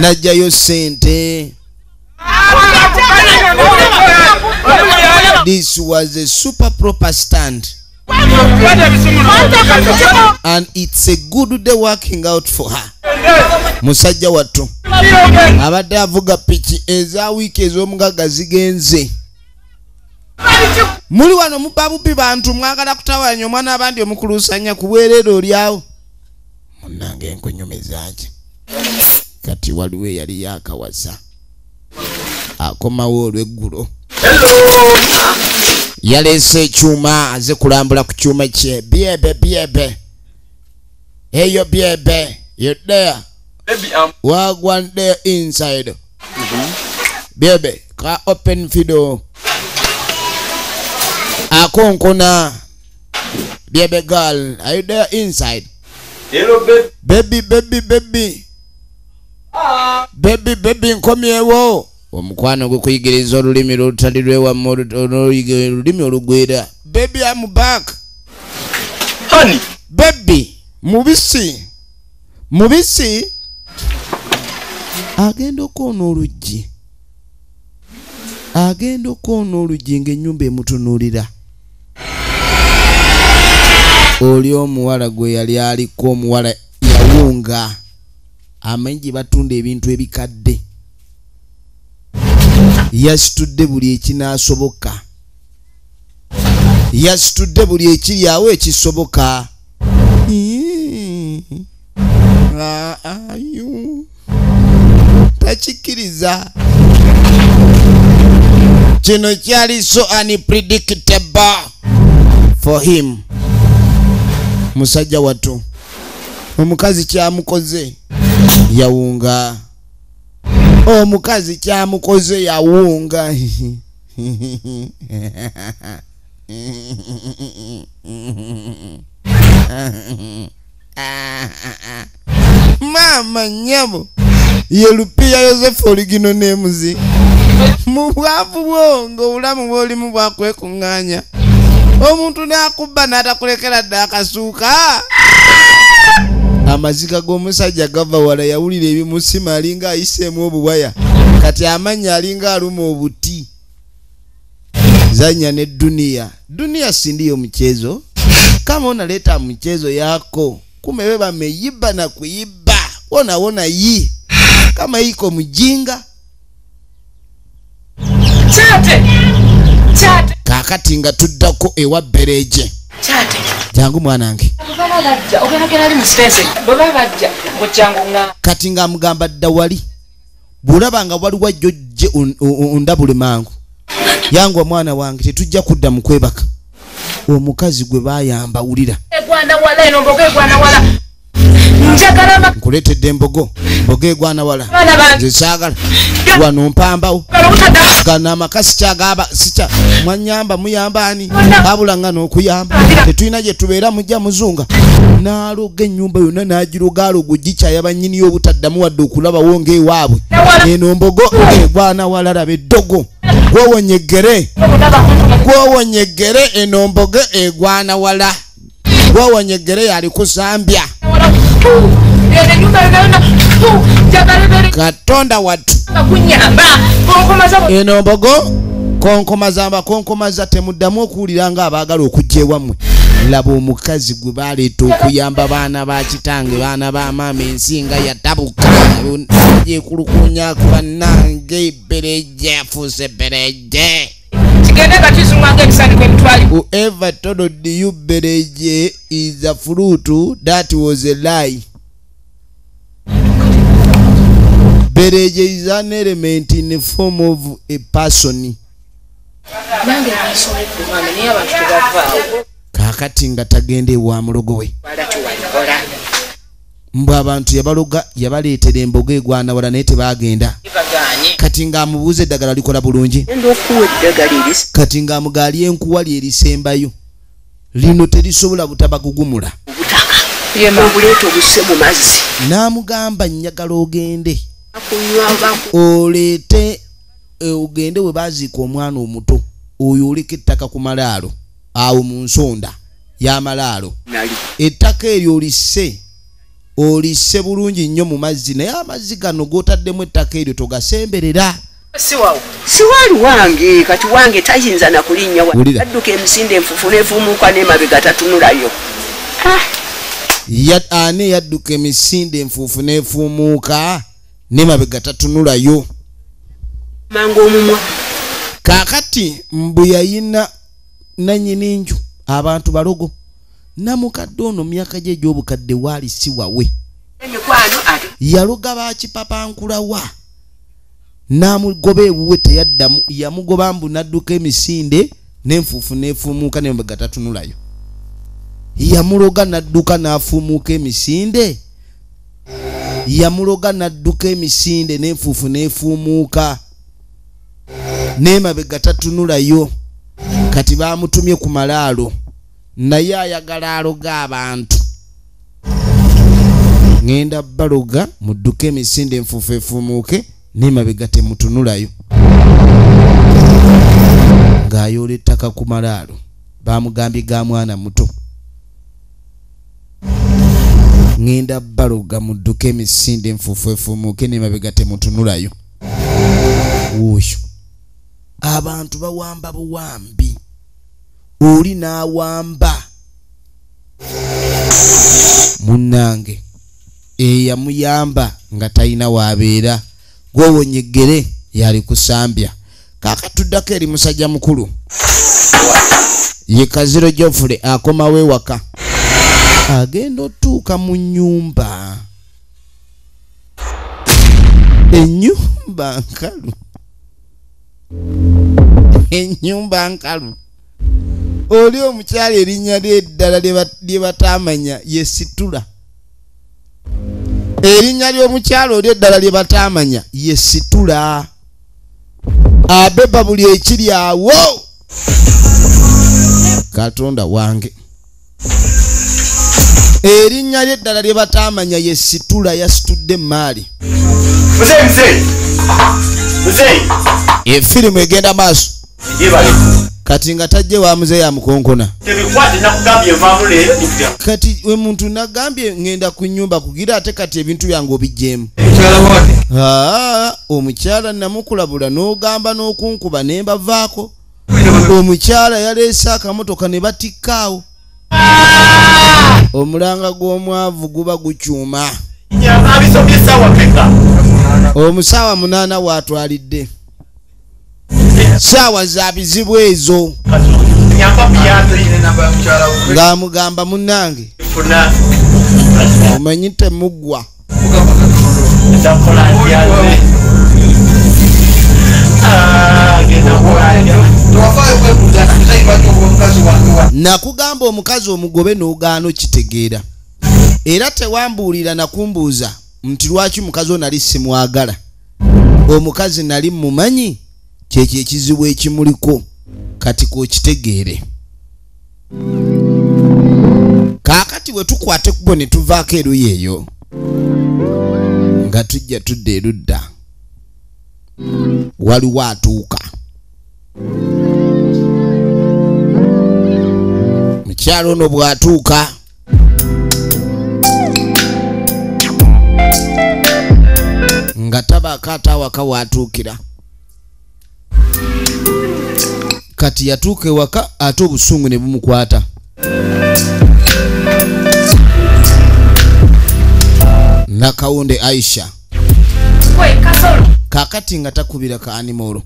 najjayo sente. This was a super proper stand and it's a good day working out for her. Musajja wattu abadde avuga piki eza wiiki ez'omugaga zigenze. Muli wano mubabubi bantu mwagala kutawanya omwana abandi omukulusanya ku bwereere olyawo. Munnange enkunyumizaaki. Kati waliwo eyali yakawasa. Akomawo olw'eggulo. Yaleese ekyuma aze kulambula ku kyuma kye. Byebe. Eyo byebe. You there? Wagwan there inside. Byebe. Ka open fido. Akonkona. Baby girl, are you there inside? Hello, baby. Baby. Baby, nkomyewo. Omukwano gwe kuyigiriza olulimi lutali lwewamu olulimi olugwera. Baby, I'm back. Honey. Baby, mubisi. Agenda okoona oluggi ng'ennyumba emutunuulira. Oli omuwala gwe yali aliko omuwala yawunga. Amanyi batunda ebintu ebikadde. Yasitudde buli ekinaasoboka yasitudde buli ekiri awo ekisoboka. Takikkiriza. Kino kyali so unpredictable for him. Musajja wattu omukazi kyamukoze yawunga. Omukazi kyamukoze yawunga. Mama nyabo Yelupiya Yosefu oligino nemuzi mu bwavu bwongo obulamu bwolimu bwakwekunganya. Omuntu nakuba n'atakulekera dda akasuuka. Amaziga g'omusajja gava wala yawulira ebimusima alinga ayiseemu obuwaya. Kati amanya alinga aluma obuti. Zanya ne dunia. Dunia si ndiyo mchezo. Kama unaleta mchezo yako, kumebeba meiba na kuiba. Wona hii. Kama iko mjinga. Chate. Kakati nga tuddako ewa bereje. Chate. Jangu mwanange. Kati nga mugamba dda wali. Bulaba nga waliwo jjojje undabule mangu. Yangu mwana wange tetujja kudda mu kwebaka. Omukazi gwe bayamba wulira. Egwana wala eno mbogo egwana wala. Njagala nkuletedde embogo. Mbogo egwana wala. Nze saagala. Wano mpambawo. Kana amakasi kyagaba sicha mwanyamba muyamba ani. Abula nga n'okuyamba. Tetulina gye tubeera mujja muzunga. N'aloga ennyumba yonna n'agirogaalo gugikya yabanyini y'obutaddamu wadde okulaba wonge ewaabwe. Eno mbogo egwana wala laba eddogo. Gwowonya Eggere. Gwowonya Eggere eno mbogo egwana wala. Gwowonya Eggere yali kusambya. Katonda wattu. Eno mbogo konkomaza temuddamu okuwulira nga abaagala okujja ewammwe. Laba omukazi gwe baleeta okuyamba baana ba kitange baana ba maama ensinga yatabuka. Yekulukunya ku bannange bereje afuuse bereje. Whoever told you bereje is a fruit, that was a lie. Bereje is an element in the form of a person. Kakati nga tagende wa mulogo we. Mbwa abantu yabaleetera embogo egwana wala naye tebagenda. Kati nga amubuuza eddagala likola bulungi. Kati nga amugaali enkuwali erisembayo. Lino terisobola butabagugumula. N'amugamba njagala ogende. Oleete ogende we baziika omwana omuto. Oyo oleka ettaka ku malaalo. Awo mu nsonda y'amalaalo. Ettaka eryo olisse bulungi nnyo mu mazzi naye amazzi gano g'otaddemu ettaka eryo togasemberera. Siwali wange kati wange tayinza na kulinnya adduka emisinde enfufu n'efuumuuka n'emabega tatunulayo. Ani yadduka emisinde enfuufu n'efuumuuka n'emabega tatunulayo. Mangu omumwa. Kaakati mbu yayina nannyini nju abantu balogo. Namukadde ono myaka gye egy'obukadde waali si wawe. Yaloga bakipapa wa. N'amugoba ewuwe teyaddamu. Yamugoba mbu n'adduka emisinde n'enfuufu n'efuumuuka n'emabega tatunulayo. Yamuloga n'adduka n'afuumuuka emisinde. Yamuloga n'adduka emisinde n'enfuufu n'efuumuuka n'emabega tatunulayo. Kati bamutumye ku malaalo. Naye ayagala aloga abantu. Ngenda baloga mudduke emisinde enfuufu efuumuuke n'emabega temutunulayo. Ng'ayoola ettaka ku malaalo. Bamugambye ga mwana muto. Ngenda baloga mudduke emisinde enfuufu efuumuuke n'emabega temutunulayo. Wuuyo. Abantu bawamba buwambi. Oli n'awamba. Munnange eyamuyamba nga talina waabeera. Gwowonya Eggere yali kusambya. Kaakatuddako eri musajja mukulu. ye Kaziro Jofule akomawe waka agenda otuuka mu nnyumba ennyumba nkalu ennyumba nkalu oli omukyala erinnya ly'eddala lye bataamanya ye Situla erinnya ly'omukyala oli eddala lye bataamanya ye Situla abeba buli ekiri awo Katonda wange erinnya ly'eddala lye bataamanya ye Situla yasitudde maali efirimu egenda maaso kati nga tajje wa muze ya mukonkona kati we muntu nagambye ngenda ku nnyumba kugira ate kati ebintu byange obijjeemu omukyala namukulabula n'ogamba n'okunkuba ne mbavaako omukyala yaleese akamotoka ne batikkaawo omulanga gw'omwavu guba gukyuma omusaawa 8 waatwalidde saawa za bizibu ezo ng'amugamba munnange omanyi temuggwa nakugamba omukazi omugobe n'ogaano kitegeera era tewambuulira nakumbuuza nti lwaki mukazi onali simwagala omukazi nali mumanyi kyekyo ekizibu ekimuliko kati kokitegeere kaakati bwe tukwate kubo ne tuvaako eruyi eyo nga tujja tudde erudda waliwo atuuka mukyalo ono bw'atuuka nga tabaako ate awaka waatuukira kati yatuuka ewaka ate obusungu ne bumukwata Nakawunde Aisha kakati nga takubira ka animolo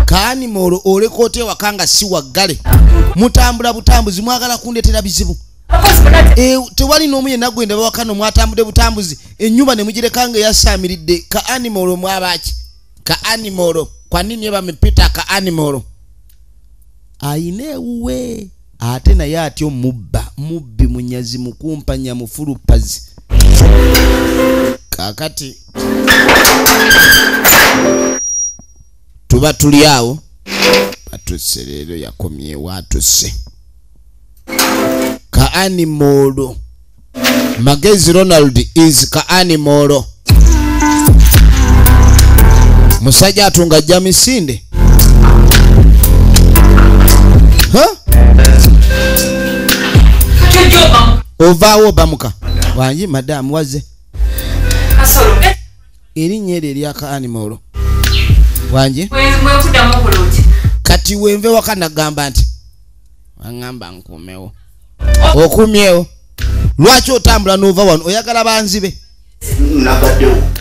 kaanimolo olekoote ewaka si waggale mutambula butambuzi mwagala kundetera bizibu tewali n'omu yenna gwenda bawakano mwatambudde butambuzi ennyumba ne mugireka nga yasaamiridde ka animolo mwabaki ka animolo kwa nini bamepita ka animolo ayina ewuwe ate naye atyo mubbi munyazi mukumpanya mufulupazi kakati tuba tuli awo batuse leero yakomyewo atuse ka animolo Magezi Ronald is ka animolo musajja atunga jamisinde ovaawo bamuka wanji madamu waze erinnya eryo eryaka animolo wanji kati wenve waka nagamba nti wangamba nkumewo okumyewo lwaki otambula n'ova wano oyagala banzibe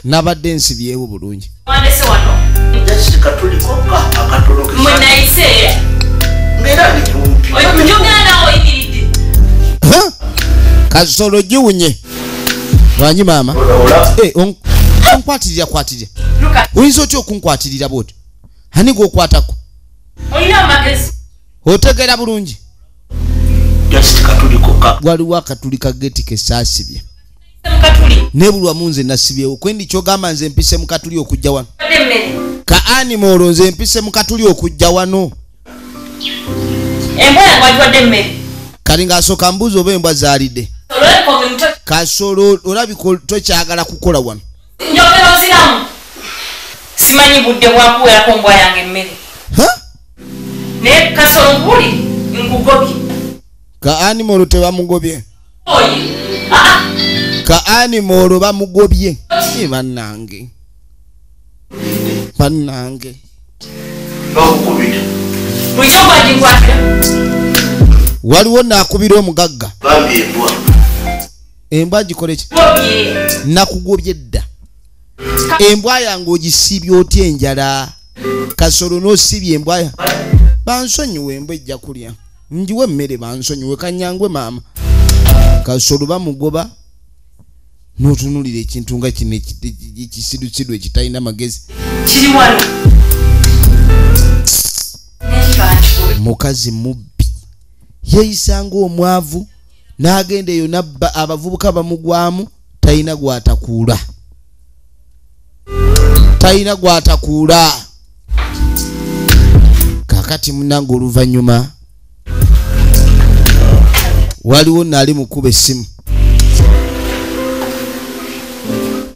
nabadde nsibyewo bulungi Kasolo giwunye wanyi mama onkwatirira kwatirira oyinza otya okunkwatirira bwoti hani gwokwatako otegeera bulungi waliwo akatuli kageti kesaasibye nebulwa munze nasibyewo kwendi kyogamba nze mpise mukatuli okujja wano ka animolo nze mpise mukatuli okujja wano kali ng'asooka mbuzi oba embwa zaalidde kasolo olabika tokyagala kukola wano simanyi budde bwakuwerako mbwa yange emmere naye kasolo nkuli nkugobye ka animolo tebamugobye ka animolo bamugobye bannange waliwo naakubira omugagga embwa gikole ki nakugobye dda embwa yange ogisiibye otya enjala kasolo n'osibye embwa bansonyiwe embwa ejja kulya njiwe emmere bansonyiwe kanyangwe maama kasolo bamugoba n'otunulira ekintu nga kino ekisidusidu ekitalina magezi kiri wano mukazi mubbi yeeyisanga omwavu n'agenda eyo nabba abavubuka bamugwamu talina gwatakuula kakati munange oluvannyuma waliwo nali mukuba essimu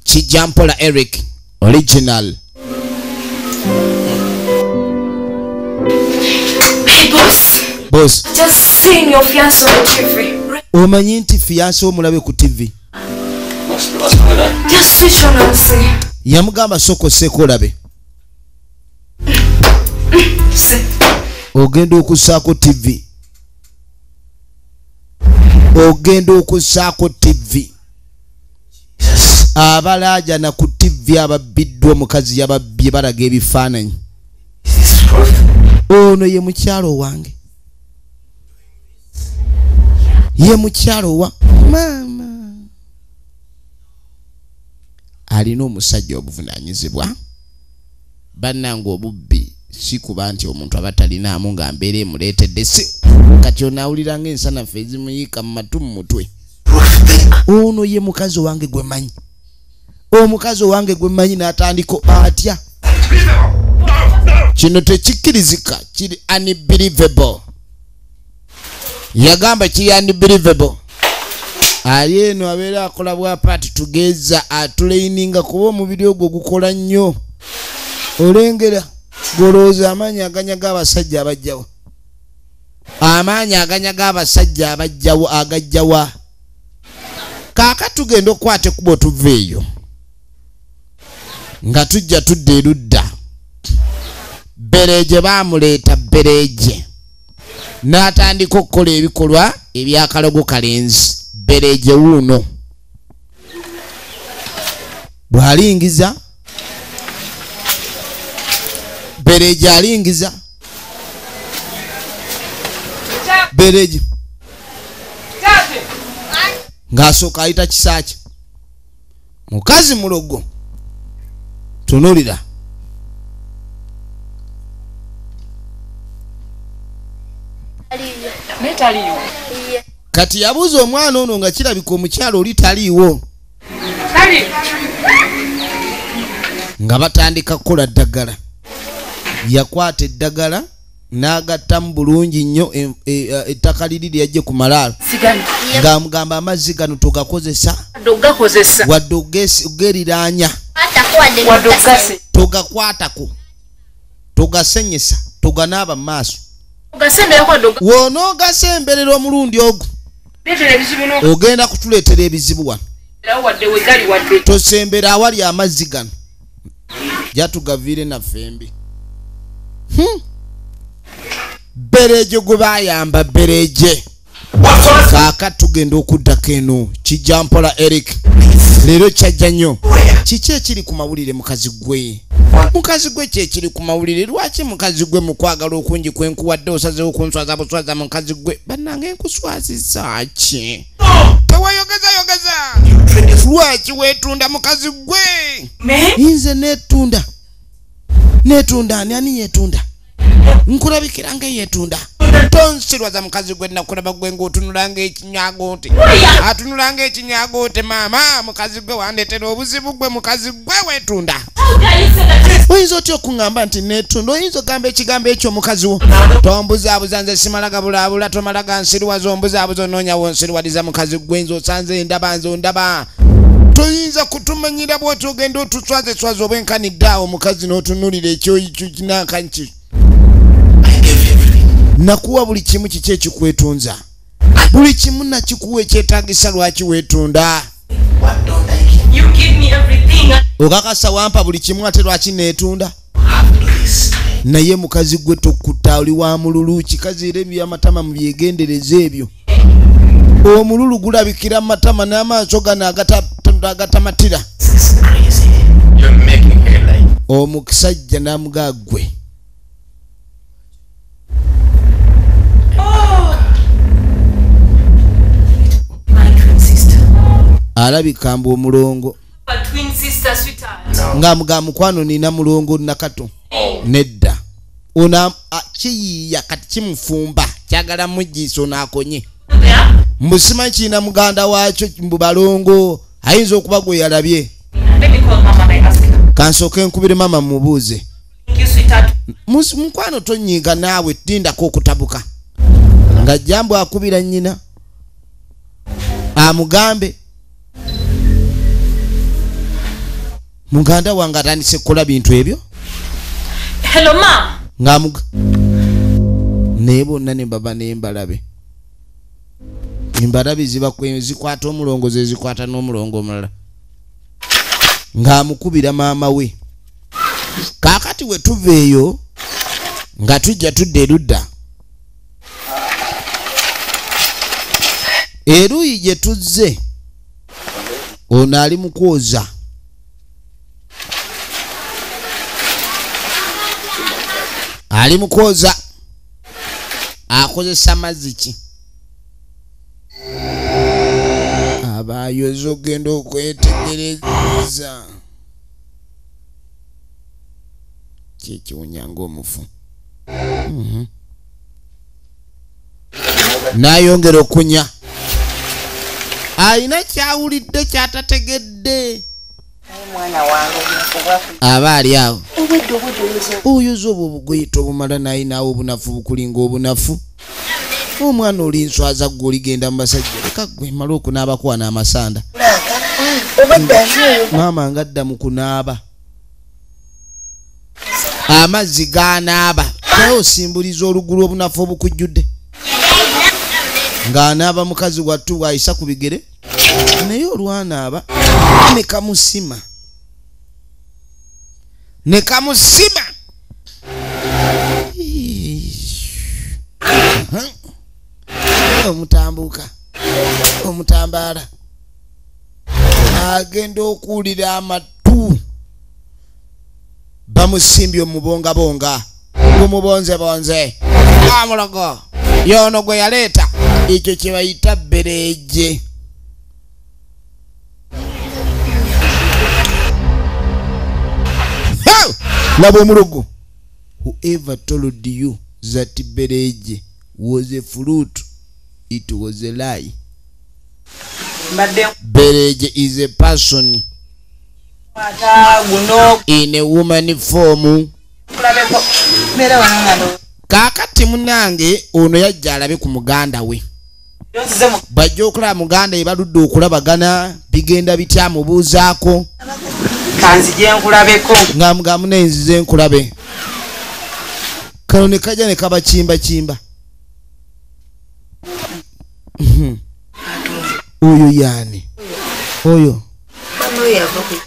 Kijampola Eric original. Hey boss, just seen your fiancé on TV. Omanyi nti fiancé omulabe ku TV. Just switch on and see. Yamugamba soko seko olabe. Ogenda okusaako TV. Abalaja na ku TV ababiddwa omukazi yababbye balaga ebifaananyi. Ono ye mukyalo wange. Ye mukyalo wa mama. Alina omusajja obuvunaanyizibwa. Bannange obubbi si kuba nti omuntu abatalinamu nga mbeera emuleetedde si kati onaawulira ng'ensanafu ezimuyiika mu matu mu mutwe. Ono ye mukazi wange gwe manyi. Omukazi wange gwe manyi n'atandiko atya. Kino tekikkirizika, kiri unbelievable. Yagamba kiri unbelievable. Ali eno abeera akola bwa party tugeza atulaininga kuba omubiri ogwo gukola nnyo. Olengera golooza amaanyi aganyaga abasajja abajjawa. Amaanyi aganyaga abasajja abajjawa agajjawa. Kaaka tugenda okwate kubo tuveeyo. Nga tujja tudde erudda. Bereje baamuleeta bereje. N'atandika okukola ebikolwa ebyakalogo kalenzi. Bereje wuuno. Bw'alingiza. Bereje alingiza. Bereje. Ng'asooka ayita kisaaki. Mukazi mulogo. Tunulira. Netaliyo. Kati yabuuza omwana ono nga kirabika omukyalo oli taliiwo. Nga batandika kukola ddagala. Yakwata eddagala n'agattamu bulungi nnyo ettaka liri lyajje ku malaalo. Ng'amugamba amazzi gano togakozesa. Wadde ogeriraanya. Togakwatako. Togasenyesa. Toganaaba mu maaso. Wonoogasemberera omulundi ogwo. Ogenda kutuleetera ebizibu wano. Tosembera awali amazzi gano. Jatugaviire naffe embi. Bereje gwe bayamba bereje. Kaaka tugenda okuddako eno. Kijampola Eric. Leero kyajja nnyo. Kiki ekiri ku mawulire mukazi gwe? Mukazi gwe kyekiri ku mawulire. Lwaki mukazi gwe mukwagala okungi kwenkuwadde osazeewo kunswaza buswaza mukazi gwe? Bannange nkuswazisa ki? Tewayogeza. Lwaki weetunda mukazi gwe? Nze neetunda. Neetunda ani yeetunda? Nkulabikira nga yeetunda. Tonsirwaza mukazi gwe nakulaba gwe ng'otunulanga ekinyagoote. Atunulanga ekinyagoote maama mukazi gwe wandeetera obuzibu gwe mukazi gwe weetunda. Oyinza otya okuŋŋamba nti neetunda? Oyinza ogamba ekigambo ekyo mukazi wo? Tombuzaabuza nze simalaga bulaabula tomalaga nsiriwaza ombuzaabuza onoonyawo nsiriwaliza mukazi gwe nze osanze ndaba nze ondaba. Toyinza kutumanyira bw'oti ogenda otuswazeswaza obwenkanidde awo mukazi n'otunulira ekyoyikyo kinankanki. Nakuwa buli kimu kiki ekikwetunza. Buli kimu nakikuwa ekyetaagisa lwaki weetunda. Okakasa wampa buli kimu ate lwaki neetunda. Naye mukazi gwe tokkutta oli wa mululu. Kikaziira ebyo amatama mu byegendereza ebyo. Omululu gulabikira mu matama n'amaaso gano agatamatira. Omukisajja n'amugagwe. alabika mbu omulongo twin sister sweetheart nga mukwano nina mulongo nakato nedda ona kiyiya kati kimufumba kyagala mujjiso nakonye mbusima kina muganda wakyo mbu balongo ayinza okuba gwe yalabye kansooke nkubire mama mubuuze mukwano tonyiga naawe tindako okutabuka nga jambo akubira nnyina amugambe muganda wange atandise kukola bintu ebyo. Hello mom. Ngamuga ne bonna ne baba ne mbalabe ziba zikwata omulongoze zikwata n'omulongo omulala ng'amukubira maama we. Kaakati we tuveeyo nga tujja tudde erudda eruyi gye tuzze ono ali mu kwoza akozesa mazzi ki abayoza ogenda okwetegereza kyekiwunya ng'omufu n'ayongera okunya ayina kyawulidde kyatategedde aba ali awo oyoza obwo obugweyita obumala nayinaawo obunafu bukulinga obunafu omwana oli nswaza gwe oligenda mu basajja leka gwe mala okunaaba kwana amasanda maama ngadda mu kunaaba amazzi ganaaba naye osimbuliza olugulu obunafu obukujjudde ng'anaaba mukazi wattu bw'ayisa ku bigere naye olwanaaba ne kamusima omutambaala agenda okuwulira amatu bamusimbye omubongabonga gumubonzebonze amulogo yono gwe yaleeta ekyo kye bayita bereje. Labo mulogo, whoever told you that bereje was a fruit, it was a lie. Bereje is a person in a woman form. Kakati munange ono yajja alabe ku muganda we bajja okulaba muganda ebaludde okulabagana bigenda bitya mubuuzaako kanzije nkulabeko nga munenzize nkulabe kano ne kajja ne kaba kimba oyo yani oyo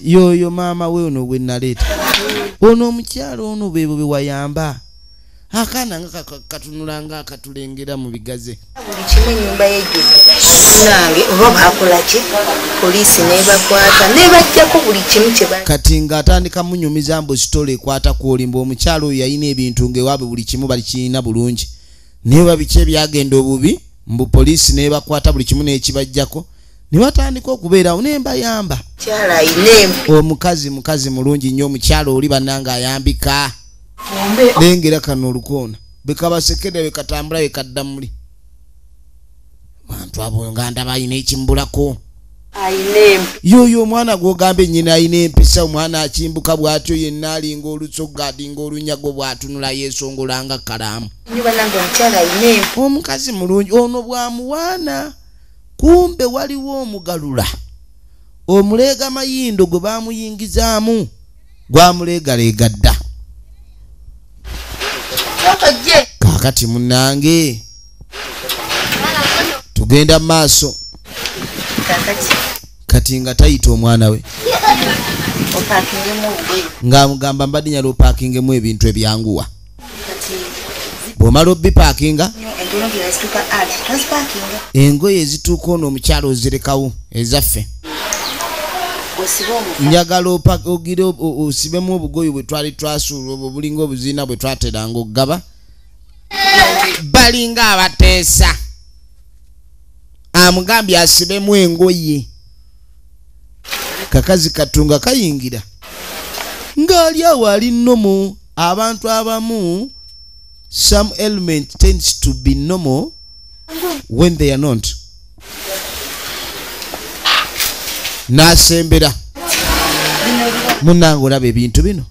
yoyo maama we ono we naleeta ono omukyalo ono bebo bewayamba akana nga katunulanga akatulengera mu bigaze buli kimu nyumba y'ejjudde nange oba bakola ki poliisi nebakwata nebajjako buli kimu kye kati ng'atandika munyumiza mbu sitole ekwata kwolimba omukyalo oyo yalina ebintu ng'ewaabe buli kimu balikirina bulungi naye babiki ebyagenda obubi mbu poliisi nebakwata buli kimu n'ekibajjako ne batandika okubeerawo nembayamba omukazi mulungi nnyo omukyalo oli bannanga ayambika lengera kano olukoona bekabasekere bekatambula bekadda muli bantu abo nga ndaba ayina ekimbulako yoyo omwana gwogambe nnyina ayina empisa omwana akimbuka bw'atyo yenna alinga olusoga alinga olunyago bw'atunula yeesongolanga kalaamu omukazi mulungi ono bwamuwaana kumbe waliwo omugalula omuleega mayindo gwe baamuyingizaamu gwamuleegalega dda kaakati munnange tugenda maaso kati nga tayita omwana we ng'amugamba mbadde nyala opaakingemu ebintu ebyanguwa bw'omala obipaakinga engoye ezituuka ono omukyalo ozirekawo ezaffe njagala ogire osibemu obugoyi bwe twali twasuula obwo bulinga obuziina bwe twateranga okugaba balinga abateesa amugambye asibemu engoye kakazi katunga kayingira ngali awo ali nomo. Abantu abamu some element tends to be normal when they are not. Nasembera munango labe bintu bino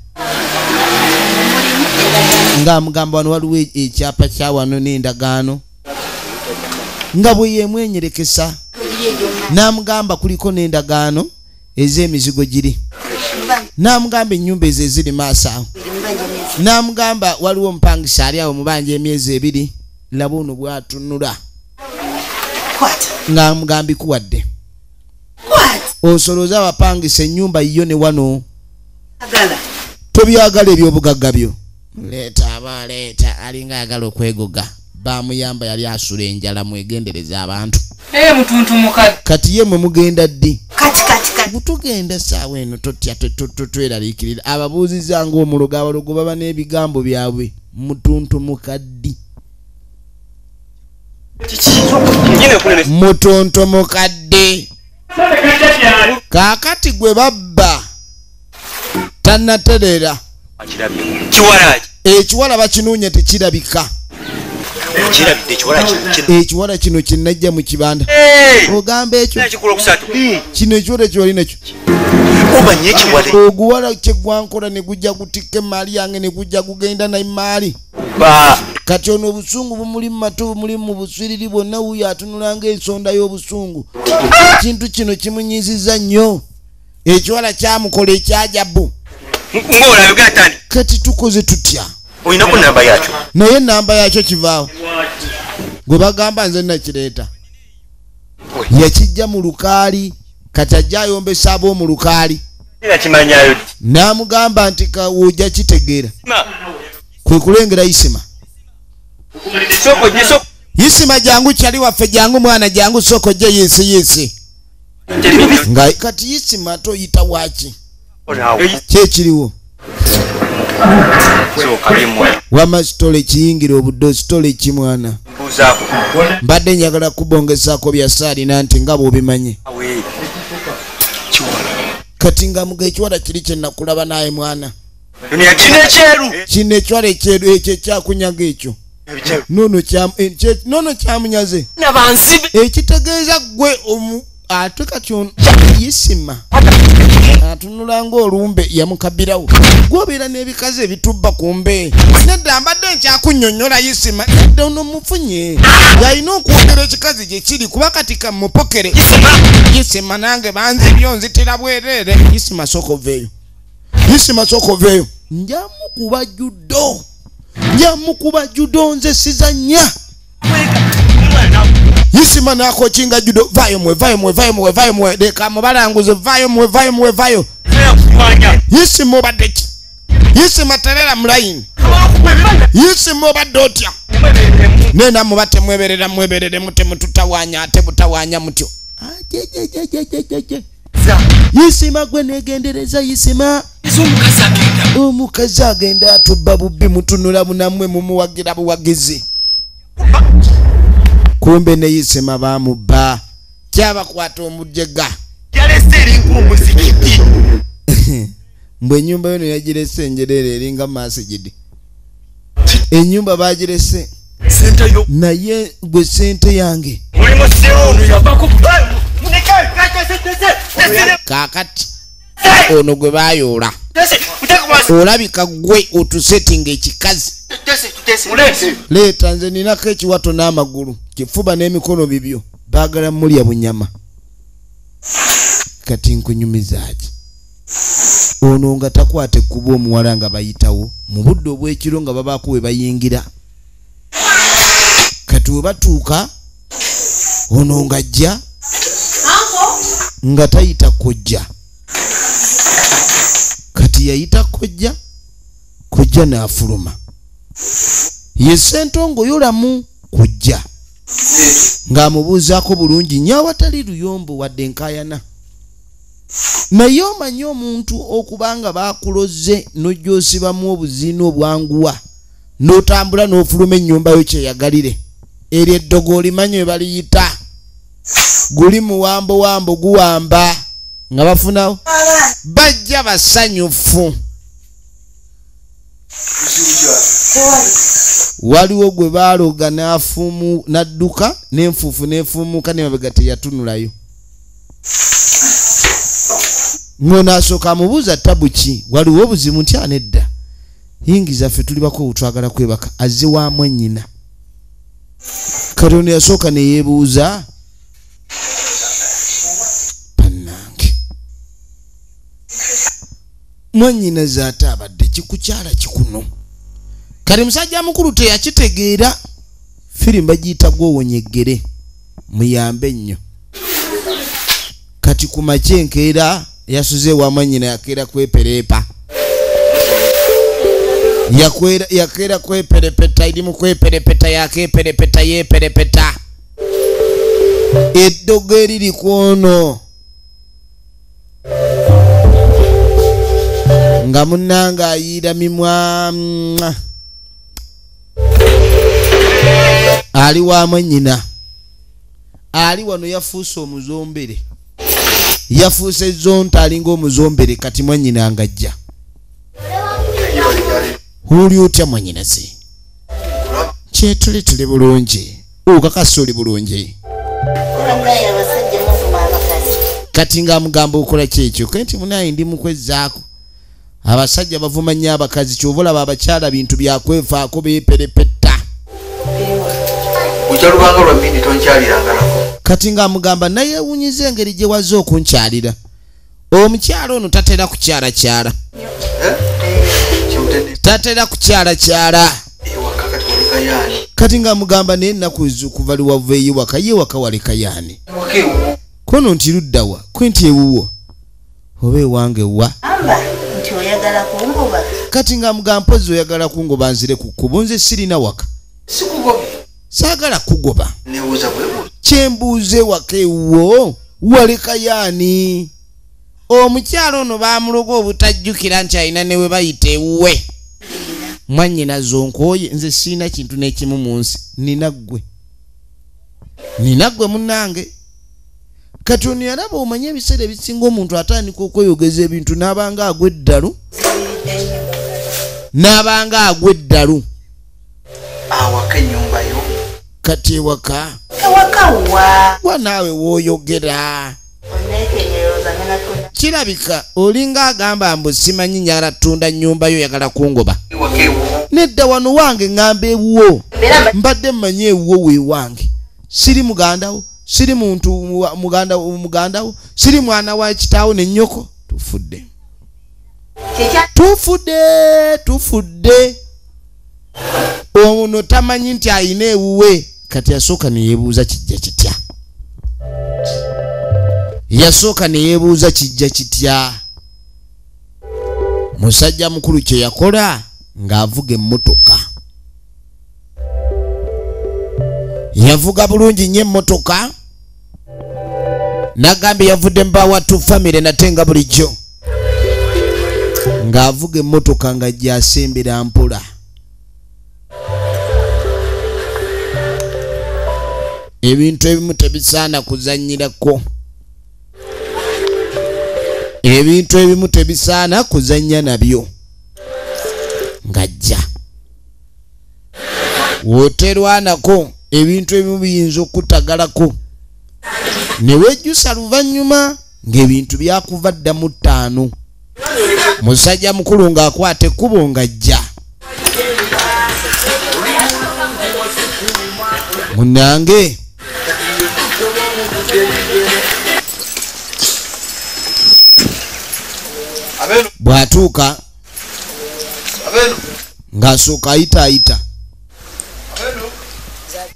nga mugamba wano waliwo ekyapa kya wano n'endagaano nga bwe yemwenyerekesa namugamba kuliko n'endagaano ez'emizigo giri namugamba ennyumba ezo eziri maaso awo namugamba waliwo omupangisa ali awo mubanja emyezi 2 laba ono bwatunula nga mugambi kuwadde osoloza abapangisa ennyumba yiyo ne wano tobyagala ebyobugagga byo leeta alinga ayagala okwegoga bamuyamba yali asula enjala mwegendereza abantu kati ye mwe mugenda ddi butugenda saawa eno totya tweraliikirira ababuuziza ng'omulogo abalogo baba n'ebigambo byabwe mutuntu mukaddi mutonto mukadde kaakati gwe babba tannaterera ekiwala bakinuunya tekirabika ekiwala kino kinajja mu kibanda ogamba ekyo kino ekiwala kyoli nakyo oguwala kyegwankola ne gujja gutikka emaali yange ne gujja gugenda naimaali kati ono obusungu bumuli mu matu bumuli mu buswiriri bwonna wuyo atunula ng'ensonda y'obusungu ekintu kino kimunyiziza nnyo ekiwala kyamukola ekyajabu kati tukoze tutya oyinako namba yakyo naye namba yakyo kivaawo gwe bagamba nze nakireeta yakijja mu lukaali kati ajja ayombesa ab'omu lukaali n'amugamba nti kawojja kitegeera kwe kulengera Isima Isima jangu kyali waffe jangu mwana jangu soko je yesi nga kati Isima toyita waki kyekiriwo wama sitole kiyingira obuddo sitole kimwana mbadde njagala kubongesaako bya saalina nti nga bw'obimanye kati nga muga ekiwala kiri kye nakulaba naye mwana kino ekiwala ekyeru ekyo ekyakunyaga ekyo nono kyamunyaze ekitegeeza gwe ate kati Isima atunula ng'olumbe yamukabirawo gwobeera n'ebikazi ebitubba ku mbe nedda mbadde nkyakunnyonnyola Isima nedda ono mufunye yalina okwogera ekikazi gye kiri kuba kati kamupokere Isima nange banzibyo nzitira bwereere Isima sooka oveeyo Isima sooka oveeyo njamukuba judo nze sizannya Isima nakokinga judo vayo mwe deka mubalanguze vayo Isima obadde ki Isima terera mulaini Isima obadde otya nena mubate mweberere mute mututawanya ate butawanya mutyo Isima gwe negendereza Isima omukazi agenda atubba bubbi mutunula munamwe mumuwagira buwagizi kumbe ne Isima bamubba kyabakwata omujega mbwe ennyumba yono yagirese enjerere eringa masigidi ennyumba bagirese naye gwe sente yange kaakati ono gwe bayoola olabika gwe otusetinga ekikazi leeta nze ninako ekiwato n'amagulu kifuba n'emikono bibyo baagala mulya bunyama kati nkunyumizaaki ono nga takwate kuba omuwala nga bayitawo mu budde obw'ekiro nga babaako we bayingira kati we batuuka ono ng'ajja nga tayita kojja kati yayita kojja n'afuluma ye Ssentongo yolamu kojja ng'amubuuzaako bulungi nnyo awatali luyombo wadde nkaayana naye omanyi omuntu okubanga baakuloze n'ojyosibamu obuziina obwanguwa n'otambula n'ofuluma ennyumba yo kyeyagalire eryo eddogo olimanyi we baliyita guli muwambo guwamba nga bafunawo bajja basanyufu. Waliwo gwe baaloga n'afumu n'adduka n'enfuufu n'efumuuka n'emabega teyatunulayo. Ngono asooka amubuuza tabuki waliwo obuzibu nti anedda yingiza ffe tuli bako twagala kwebaka azze wa mwannyina. Katonda yasooka ne yeebuuza bannange mwannyina zaate abadde kikukyala kikuno. Kati musajja mukulu teyakitegeera. Firimu bagiyita Gwowonya Eggere muyambe nnyo. Kati ku makya enkeera yasuze wa mwannyina yakeera kwepereepa. Yakeera kweperepeta eri mu kweperepeta yakeeperepeta yeeperepeta. Eddogo eriri kwono nga munnange ayiira mimwa ali wa mwannyina. Ali wano yafuuse omuzombere. Yafuuse zonta alinga omuzombere kati mwannyina ngajja. Oli otya mwannyina ze? Kyetulitule bulungi. Kakasa oli bulungi. Kati nga mugamba okola kyekyo kenti munaye ndi mukwezaako. Abasajja bavuma nnyo abakazi kyova olaba abakyala bintu byakwefaako beeperepeta. Ukyalubanga lwa mmindi tonkyaliranga nako. Kati nga mugamba nayewunyiza engeri gye wazze okunkyalira. Omukyala ono tatera kukyalakyala. Tatera kukyalakyala. Kati nga mugamba naye ennaku kuva liwava eyiwaka yewaka waleka yaani. Kono nti luddawa kwenti ewuwo oba ewange wa. Kati nga mugamba mpozi oyagala kungoba nzire ku kkubo nze sirina waka. Saagala kugoba. Kyembuuze waka ewuwo waleka yaani. Omukyalo ono baamuloga obutajjukira nti alina ne we bayita ewuwe. Mwannyina zonkooye nze sirina kintu n'ekimu mu nsi. Nina ggwe munnange. Kati ono yalaba omanye ebiseera ebisinga omuntu atandika okweyogeza ebintu n'abanga agwa eddalu. Awaka ennyumba yo. Kati ewaka wa naawe wooyogera. Kirabika olinga agamba mbu simanyi nnyala tunda nnyumba yo yagala kungoba. Nedda wano wange ngamba ewuwo. Mbadde mmanyi ewuwo weewange. Siri mugandawo. Siri muntu mugandawo. Siri mwana wa kitaawo ne nnyoko. Tufudde. Ono tamanyi nti ayina ewuwe. Kati yasooka ne yeebuuza kijja kitya. Musajja mukulu kye yakola ng'avuga emmotoka. Yavuga bulungi nnyo emmotoka. Nagambye yavudde mbawa tu family natenga bulijjo. Ng'avuga emmotoka nga gy'asembera mpola. Ebintu ebimu tebisaana kuzannyirako. Ebintu ebimu tebisaana kuzannya nabyo. Ngajja. Wooterwanako ebintu ebimu biyinza okutagalako. Ne wejjusa luvannyuma ng'ebintu byakuva dda mu 5. Musajja mukulu ng'akwata ekkubo ngajja. Munnange. Bw'atuuka ng'asooka ayita.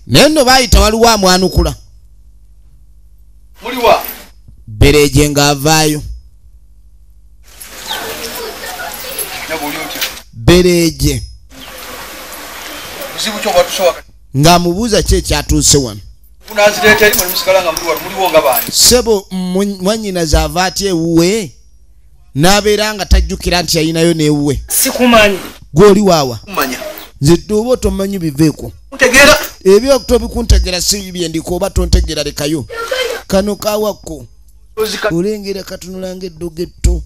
Naye nno baayita waliwo amwanukula. Muliwa Bereje ng'avaayo. Bereje buzibu kyo bwatusoboka ng'amubuuza ki ekyatuuse wano. Unazireeta eri mulimusigala nga muliwo nga baani. Sebo mwannyina zaava atya ewuwe n'abeera nga tajjukira nti yayinayo n'ewuwe. Sikumanyi. Gw'oli waawa. Kumanya. Nze ddooba otomanyi biveeko. Ntegeera. Ebyo tobikuntegera si bye ndiko oba tontegera lekayo. Kano kawakko. olengera katunulanga eddogetto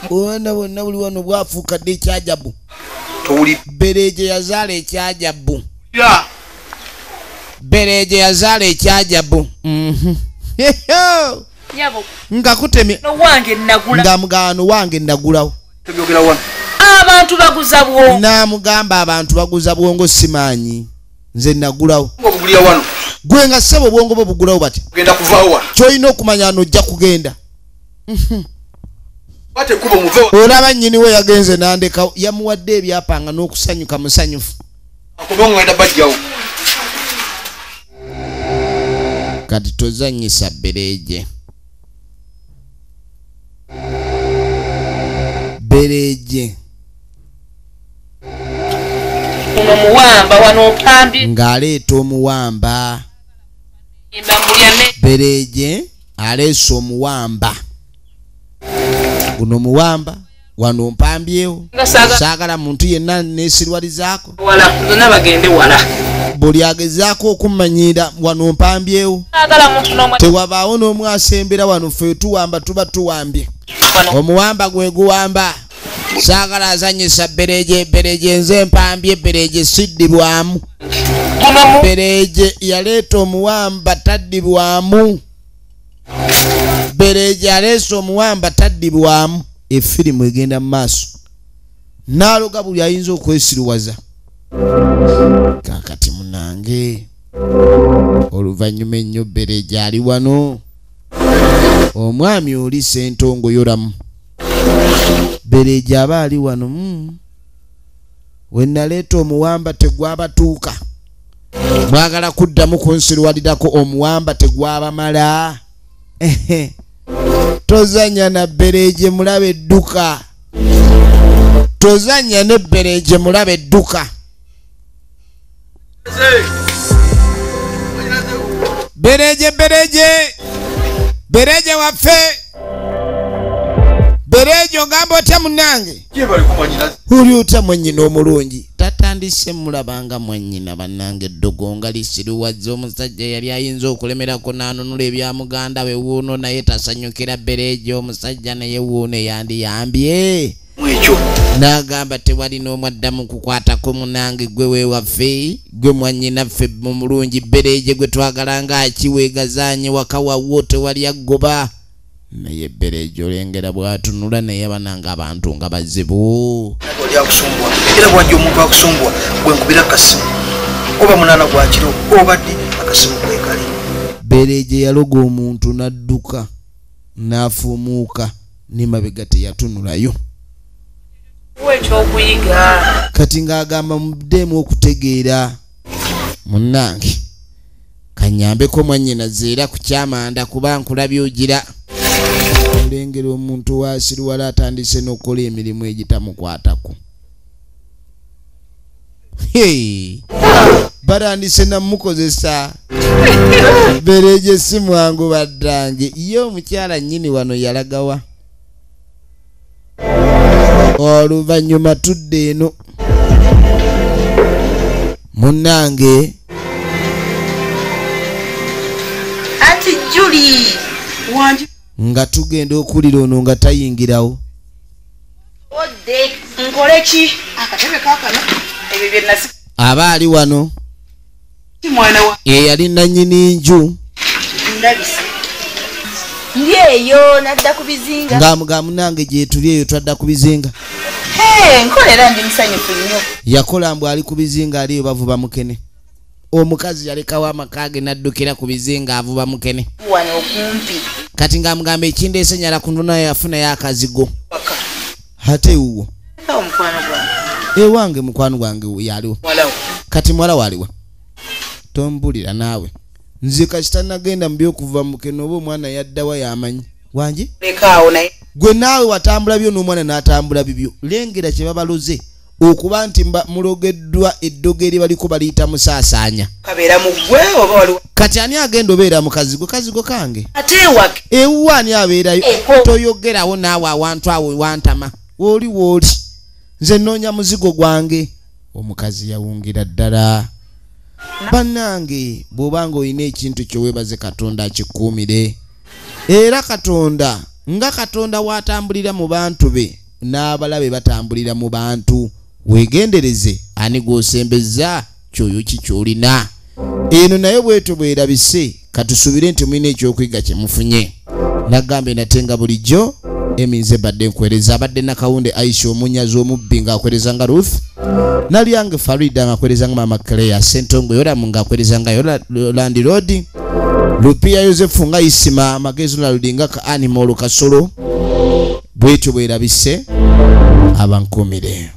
obwana bonna buli wano bwafuukadde ekyajabu bereje yazaala ekyajabu bereje yazaala ekyajabu nga kutemye nga mugano wange nagulawo abantu baguza bwongo namugamba abantu baguza bwongo simanyi nze nagulawo gwe nga ssebo bwongo bwo bugulawo bati kyolina okumanya nojja kugenda olaba nnyini we yagenze nandekawo yamuwadde ebyapanga n'okusanyuka musanyufu kati tozanyisa bereje bereje uno muwamba wano mpambi ng'aleeta omuwamba bereje aleese omuwamba guno muwamba wano mpambyewo saagala muntu yenna neesirwalizaako zonna bagende wala buli agezaako okummanyira wano mpambyewo tewabaawo n'omu asembera wano ffe tuwamba tuba tuwambye omuwamba gwe guwamba saagala azanyisa bereje nze mpambye bereje siddibwamu bereje yaleeta omuwamba taddibwamu bereje aleese omuwamba taddibwamu efirimu egenda mu maaso naaloga buli ayinza okwesiruwaza kakati munange oluvannyuma ennyo bereje ali wano omwami oli sentongo yoramu bereje aba ali wano wenaleeta omuwamba tegwabatuuka mwagala kuddamu kunsirwalirako omuwamba tegwabamala tozanya na bereje mulaba edduka tozanya ne bereje mulaba edduka bereje waffe bereje ogamba otya munange oli otya mwennyina omulungi tatandise mulabanga mwennyina bannange eddogo nga lisiruwazza omusajja yali ayinza okulemerako n'anunula ebya muganda we wuuno naye tasanyukira bereje omusajja naye wuuno yandiyambye n'agamba tewali n'omu addamu kukwatako munange gwe weewaffe gwe mwannyinaffe omulungi bereje gwe twagala ng'akiweegazanye waka wawwo tewali aggoba naye bereje olengera bwatunula naye bananga abantu nga bazibu oli akusumbwa era bwajja omuntu akusumbwa gwe nkubira kasimu oba munana gwakiro obadde akasimu kwekali bereje yaloga omuntu n'adduka n'afumuuka n'emabega teyatunulayo ekyokuyiga kati ng'agamba muddemu okutegeera munnange kanyambeko mwannyina zeera ku kyamanda kuba nkulabye ogira olengera omuntu waasiriwala atandise n'okukola emirimu egitamukwatako batandise namukozesa bereje si mwangu baddange ye omukyala nnyini wano yalagawa oluvannyuma tudde eno munnange anti Juli wanji nga tugenda okulira ono nga tayingirawo odde nkole ki akatebe kakano ebyo byenasi aba ali wano mwana wa yali nannyini nju ndabise ndi eyo nadda ku bizinga ng'amugamba munange gye tuli eyo twadda ku bizinga nkolera ndi musanyufu nnyo yakola mbw ali ku bizinga aliyo bavuba mukene omukazi yalekawo amakaage n'addukira ku bizinga avuba mukene wano okumpi kati ng'amugamba ekindeese nyala kununayo yafunayo akazigo ate wuwo omukwano gwange ewange mukwano gwange yaliwo kati mwala waliwa tombulira naawe nze kasita nagenda mu by'okuvuba mukene oba omwana yaddawa yamanyi wangi lekaawo naye gwe naawe watambula byo n'omwana n'atambula bibyo lengera kye babaloze okuba nti mulogeddwa eddogo eri baliko baliyita musaasaanya kabeera mu ggwe oba waliwo kati ani agenda obeera mu kazigo kange ate ewake ewuwa ani abeerayo toyogerawo naawe awantu awo wantama wooli wooli nze nnoonya muzigo gwange omukazi yawungira ddala bannange bw'obanga olina ekintu kyeweebaze katonda akikuumire era Katonda nga Katonda watambulira mu bantu be n'abalabe batambulira mu bantu wegendereze ani gw'osembeza kyoyo kikyolina eno naye bwetu bwerabise katusubire nti mulina ekyokwiga kyemufunye nagambe natenga bulijjo eminze badde nkwereza abadde nakawunde Aisha omunyazi omubbi ng'akwereza nga Ruth nalyange Farida ng'akwereza nga Mama Claire Sentongo Yoramu ng'akwereza nga Yolandi Road Lupia Yosefu nga Isima Magezo na Ludinga ka Animal Kasolo bwetu bwerabise abankumire